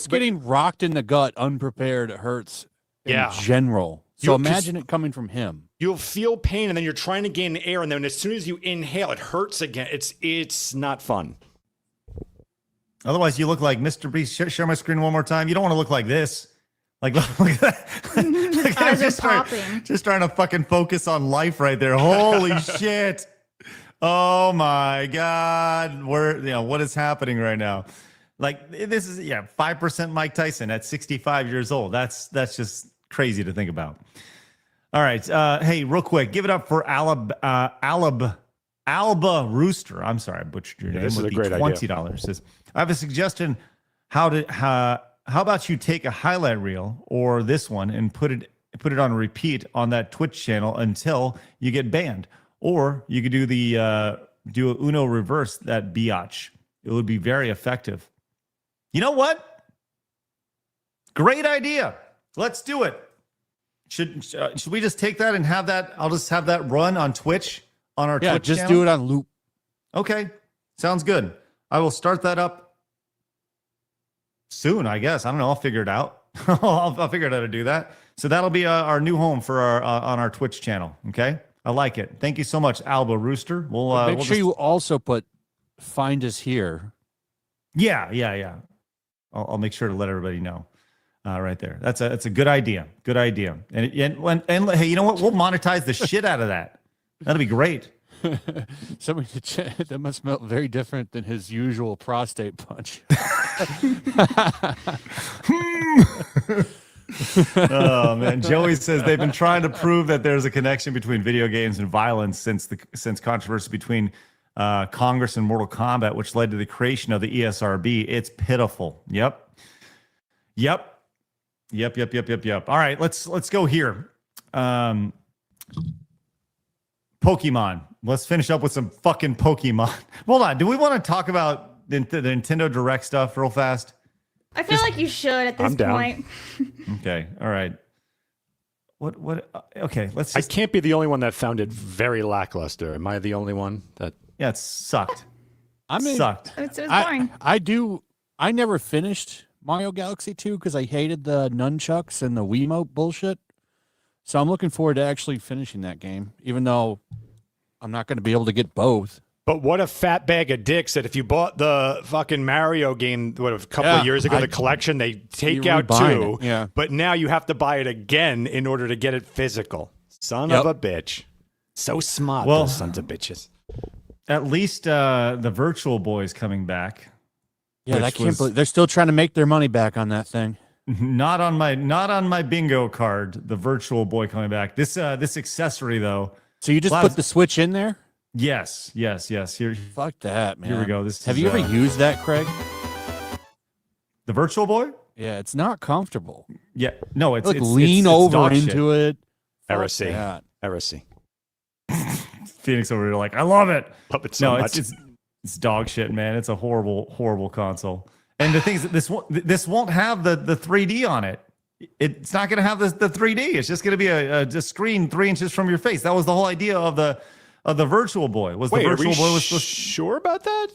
getting rocked in the gut unprepared hurts. In general. So imagine it coming from him. You'll feel pain, and then you're trying to gain air, and then as soon as you inhale, it hurts again. It's not fun. Otherwise, you look like Mr. Beast. Share my screen one more time. You don't want to look like this. Like, look at that. Look at him just trying to fucking focus on life right there. Holy shit. Oh my God. What is happening right now? Like, this is 5% Mike Tyson at 65 years old. That's just crazy to think about. All right. Hey, real quick, give it up for Alba Rooster. I'm sorry, I butchered your name. This is a great $20. idea. Says, I have a suggestion. How about you take a highlight reel or this one and put it on repeat on that Twitch channel until you get banned, or you could do the do a Uno reverse that biatch. It would be very effective. You know what? Great idea. Let's do it. Should we just take that and have that? I'll just have that run on Twitch on our Twitch just channel? do it on loop. Okay, sounds good. I will start that up soon, I guess. I don't know. I'll figure it out. I'll figure out how to do that. So that'll be our new home for our on our Twitch channel. Okay, I like it. Thank you so much, Alba Rooster. We'll Make sure you also put "Find us here." Yeah. I'll make sure to let everybody know. Right there. That's a good idea. Good idea. And hey, you know what? We'll monetize the shit out of that. That'll be great. Somebody in the chat, that must smell very different than his usual prostate punch. Oh man, Joey says they've been trying to prove that there's a connection between video games and violence since controversy between Congress and Mortal Kombat, which led to the creation of the ESRB. It's pitiful. Yep. All right, let's go here. Pokemon. Let's finish up with some fucking Pokemon. Hold on. Do we want to talk about the Nintendo Direct stuff real fast? I feel like you should at this point. Okay. All right. What? Okay. Let's. I can't be the only one that found it very lackluster. Am I the only one that? Yeah, it sucked. Sucked. It was boring. I never finished Mario Galaxy 2 because I hated the nunchucks and the Wiimote bullshit. So I'm looking forward to actually finishing that game, even though I'm not going to be able to get both. But what a fat bag of dicks that if you bought the fucking Mario game a couple of years ago, the collection, they take out 2. Yeah. But now you have to buy it again in order to get it physical. Son of a bitch. So smart, those sons of bitches. At least the Virtual Boy's coming back. Yeah, I can't believe they're still trying to make their money back on that thing. Not on my bingo card. The Virtual Boy coming back. This accessory though. So you just put the Switch in there? Yes. Here, fuck that, man. Here we go. Have you ever used that, Craig? The Virtual Boy? Yeah, it's not comfortable. Yeah, no, it's like it's lean it's over dog into shit. it. Heresy. That. Heresy. Phoenix over here, like I love it. Love it so much. It's dog shit, man. It's a horrible console. And the thing is, that this won't have the 3D on it. It's not going to have the 3D. It's just going to be a screen 3 inches from your face. That was the whole idea of the Virtual Boy. Wait, the Virtual Boy was sure about that?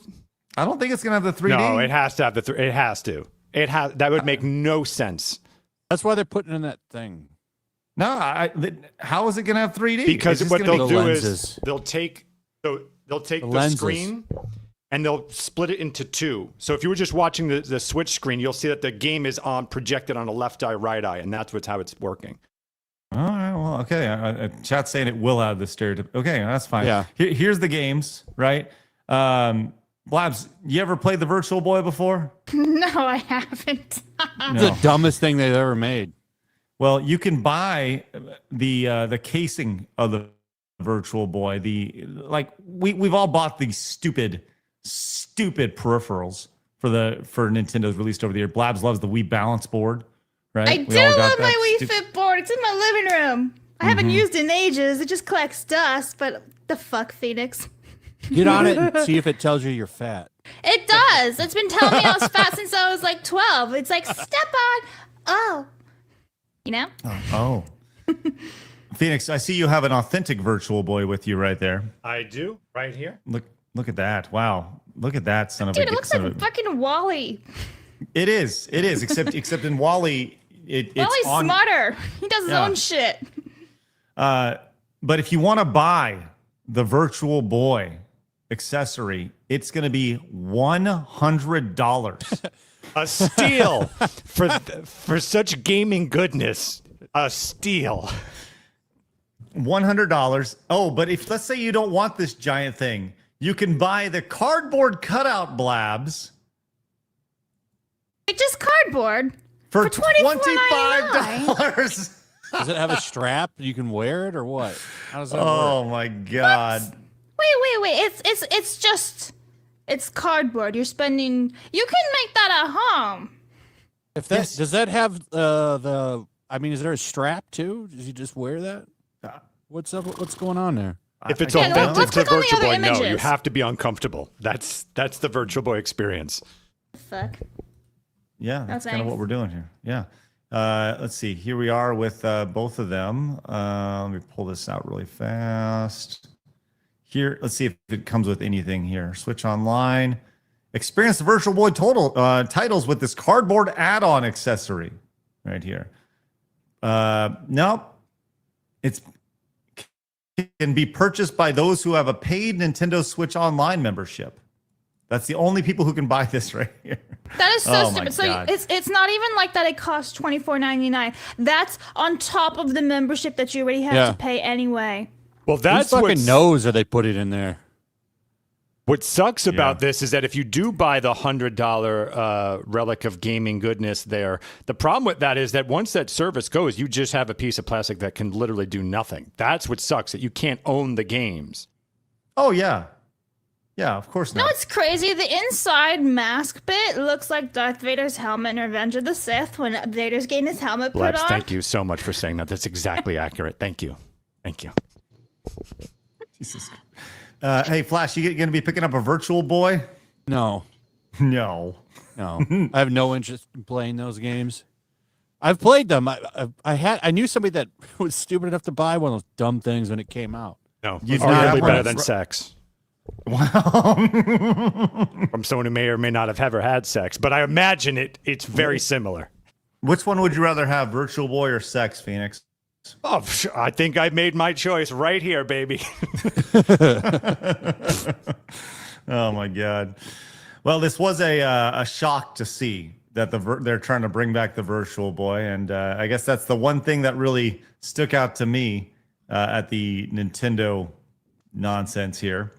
I don't think it's going to have the 3D. No, it has to have it has to. That would make no sense. That's why they're putting in that thing. No, how is it going to have 3D? Because It's what just gonna they'll be do lenses. is they'll take the lenses. screen and they'll split it into 2. So if you were just watching the Switch screen, you'll see that the game is projected on a left eye, right eye, and that's how it's working. All right, well, okay. Chat's saying it will have the stereotype. Okay, that's fine. Yeah. Here's the games, right? Blabs, you ever played the Virtual Boy before? No, I haven't. It's the dumbest thing they've ever made. Well, you can buy the casing of the Virtual Boy. We've all bought these stupid peripherals for Nintendo's released over the year. Blabs loves the Wii Balance Board, right? I do love my Wii Fit board. It's in my living room. I haven't used it in ages. It just collects dust, but the fuck, Phoenix. Get on it and see if it tells you you're fat. It does. It's been telling me I was fat since I was like 12. It's like, step on. Oh. You know? Oh. Phoenix, I see you have an authentic Virtual Boy with you right there. I do, right here. Look at that. Wow. Look at that son of a... Dude, it looks like fucking Wally. It is. Except in Wally, it's Wally's on... smarter. He does his own shit. But if you want to buy the Virtual Boy accessory, it's going to be $100. A steal for such gaming goodness. A steal. $100. Oh, but if let's say you don't want this giant thing, you can buy the cardboard cutout Blabs. It's just cardboard for $25. Does it have a strap? You can wear it or what? How does that work? Oh my God. What? Wait. It's cardboard. You can make that at home. Does that have is there a strap too? Does you just wear that? What's up? What's going on there? If it's Yeah, authentic let's to click on the Virtual other Boy, no, you images. have to be uncomfortable. That's the Virtual Boy experience. Fuck. Yeah, that's kind of thanks. what we're doing here. Yeah. Let's see. Here we are with both of them. Let me pull this out really fast. Here, let's see if it comes with anything here. Switch online. Experience the Virtual Boy titles with this cardboard add-on accessory right here. Nope. It can be purchased by those who have a paid Nintendo Switch Online membership. That's the only people who can buy this right here. That is so Oh my stupid. So God. it's not even like that. It costs $24.99. That's on top of the membership that you already have to pay anyway. Well, that's Who fucking what's- knows that they put it in there. What sucks about this is that if you do buy the $100 relic of gaming goodness there, the problem with that is that once that service goes, you just have a piece of plastic that can literally do nothing. That's what sucks, that you can't own the games. Oh, yeah. Yeah, of course No, not. it's crazy. The inside mask bit looks like Darth Vader's helmet in Revenge of the Sith when Vader's getting his helmet put Blabs, on. thank you so much for saying that. That's exactly accurate. Thank you. Thank you. Jesus. Hey, Flash, you going to be picking up a Virtual Boy? No. No. No. I have no interest in playing those games. I've played them. I knew somebody that was stupid enough to buy one of those dumb things when it came out. No, You arguably have better one. than sex. Wow. From someone who may or may not have ever had sex, but I imagine it's very similar. Which one would you rather have, Virtual Boy or sex, Phoenix? Oh, I think I made my choice right here, baby. Oh my God. Well, this was a shock to see that they're trying to bring back the Virtual Boy, and I guess that's the one thing that really stuck out to me at the Nintendo nonsense here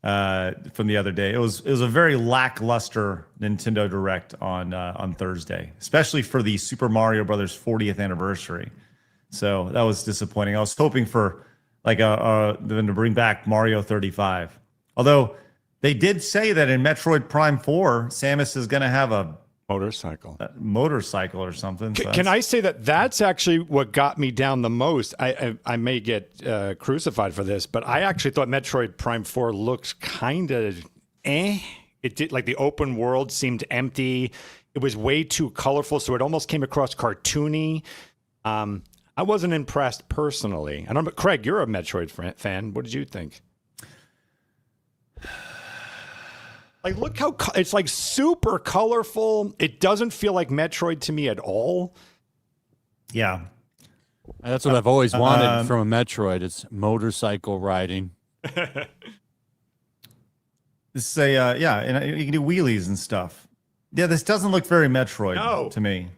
from the other day. It was a very lackluster Nintendo Direct on Thursday, especially for the Super Mario Brothers 40th anniversary. So that was disappointing. I was hoping for like them to bring back Mario 35. Although they did say that in Metroid Prime 4, Samus is going to have a motorcycle or something. So Can I say that that's actually what got me down the most? I may get crucified for this, but I actually thought Metroid Prime 4 looked kind of It did, like the open world seemed empty. It was way too colorful, so it almost came across cartoony. I wasn't impressed personally. I don't know, Craig, you're a Metroid fan. What did you think? Like, look how it's like super colorful. It doesn't feel like Metroid to me at all. Yeah. That's what I've always wanted from a Metroid. It's motorcycle riding. This is and you can do wheelies and stuff. Yeah, this doesn't look very Metroid to me.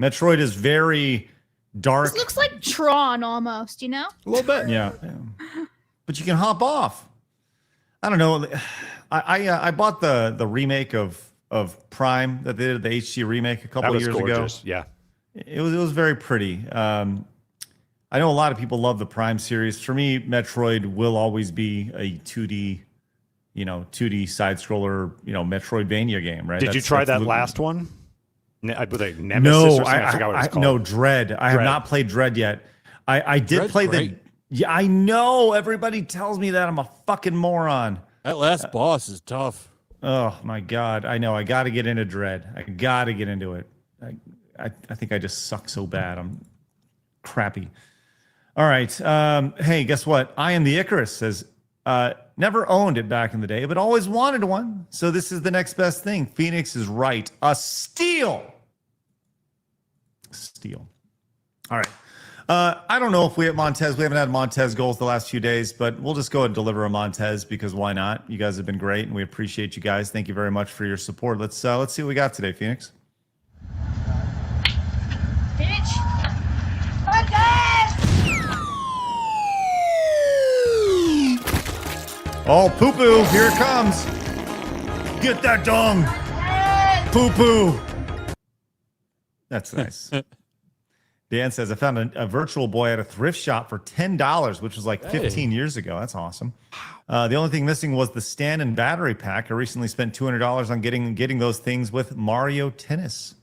Metroid is very dark. This looks like Tron almost, you know? A little bit. Yeah. But you can hop off. I don't know. I bought the remake of Prime that they did, the HD remake a couple of years gorgeous. ago. Yeah. It was very pretty. I know a lot of people love the Prime series. For me, Metroid will always be a 2D side scroller, Metroidvania game, right? Did you try that last one? With a Nemesis No, or something? I forgot what it's called. No, Dread. I have not played Dread yet. I did Dread's play great. Yeah, I know. Everybody tells me that I'm a fucking moron. That last boss is tough. Oh my God. I know. I got to get into Dread. I got to get into it. I think I just suck so bad. I'm crappy. All right. Hey, guess what? I Am the Icarus says, never owned it back in the day, but always wanted one. So this is the next best thing. Phoenix is right. A steal. Steal. All right. I don't know if we haven't had Montez goals the last few days, but we'll just go ahead and deliver a Montez because why not? You guys have been great, and we appreciate you guys. Thank you very much for your support. Let's see what we got today, Phoenix. Bitch. Oh, poo-poo, here it comes. Get that dong. Poo-poo. That's nice. Dan says, I found a Virtual Boy at a thrift shop for $10, which was like 15 years ago. That's awesome. The only thing missing was the stand and battery pack. I recently spent $200 on getting those things with Mario Tennis.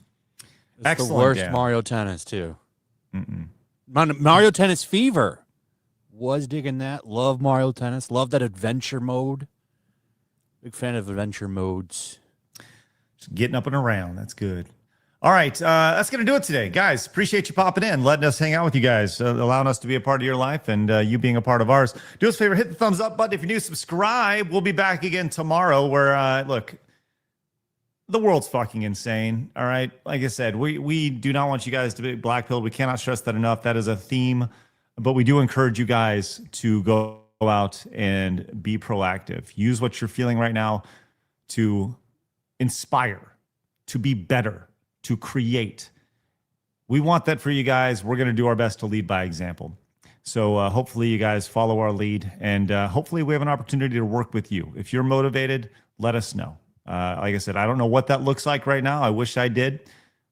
It's Excellent, the worst Dan. Mario Tennis, too. Mario Tennis Fever. Was digging that. Love Mario Tennis. Love that adventure mode. Big fan of adventure modes. Just getting up and around. That's good. All right, that's going to do it today. Guys, appreciate you popping in, letting us hang out with you guys, allowing us to be a part of your life and you being a part of ours. Do us a favor, hit the thumbs up button. If you're new, subscribe. We'll be back again tomorrow where, look, the world's fucking insane, all right? Like I said, we do not want you guys to be black-pilled. We cannot stress that enough. That is a theme, but we do encourage you guys to go out and be proactive. Use what you're feeling right now to inspire, to be better, to create. We want that for you guys. We're going to do our best to lead by example. So hopefully you guys follow our lead, and hopefully we have an opportunity to work with you. If you're motivated, let us know. Like I said, I don't know what that looks like right now. I wish I did,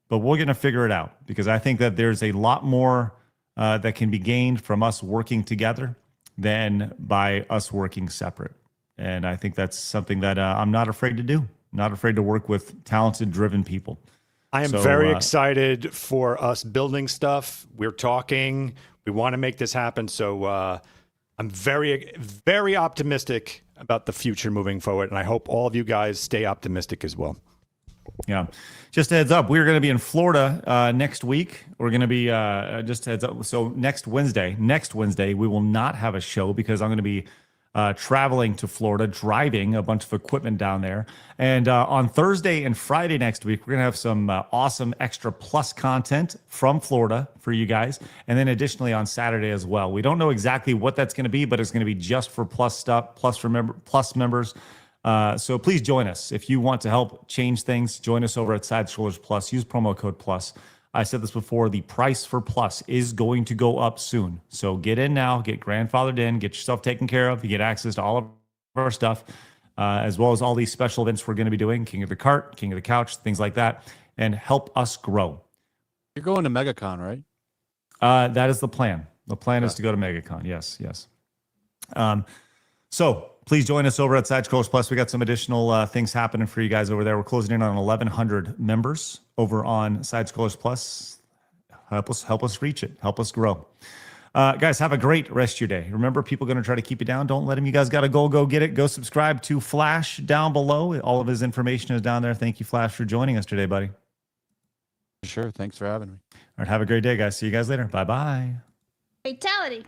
but we're going to figure it out because I think that there's a lot more that can be gained from us working together than by us working separate. And I think that's something that I'm not afraid to do. Not afraid to work with talented, driven people. I am very excited for us building stuff. We're talking. We want to make this happen. So I'm very, very optimistic about the future moving forward. And I hope all of you guys stay optimistic as well. Yeah. Just a heads up. We're going to be in Florida next week. We're going to be, just a heads up. So next Wednesday, we will not have a show because I'm going to be traveling to Florida, driving a bunch of equipment down there. And on Thursday and Friday next week, we're going to have some awesome extra plus content from Florida for you guys. And then additionally on Saturday as well. We don't know exactly what that's going to be, but it's going to be just for plus stuff, plus members. So please join us. If you want to help change things, join us over at Side Scrollers Plus. Use promo code PLUS. I said this before, the price for Plus is going to go up soon. So get in now, get grandfathered in, get yourself taken care of. You get access to all of our stuff, as well as all these special events we're going to be doing, King of the Cart, King of the Couch, things like that, and help us grow. You're going to MegaCon, right? That is the plan. The plan is to go to MegaCon. Yes. So please join us over at Side Scrollers Plus. We got some additional things happening for you guys over there. We're closing in on 1,100 members over on Side Scrollers Plus. Help us reach it. Help us grow. Guys, have a great rest of your day. Remember, people are going to try to keep you down. Don't let them. You guys got to go get it. Go subscribe to Flash down below. All of his information is down there. Thank you, Flash, for joining us today, buddy. Sure. Thanks for having me. All right. Have a great day, guys. See you guys later. Bye-bye. Fatality.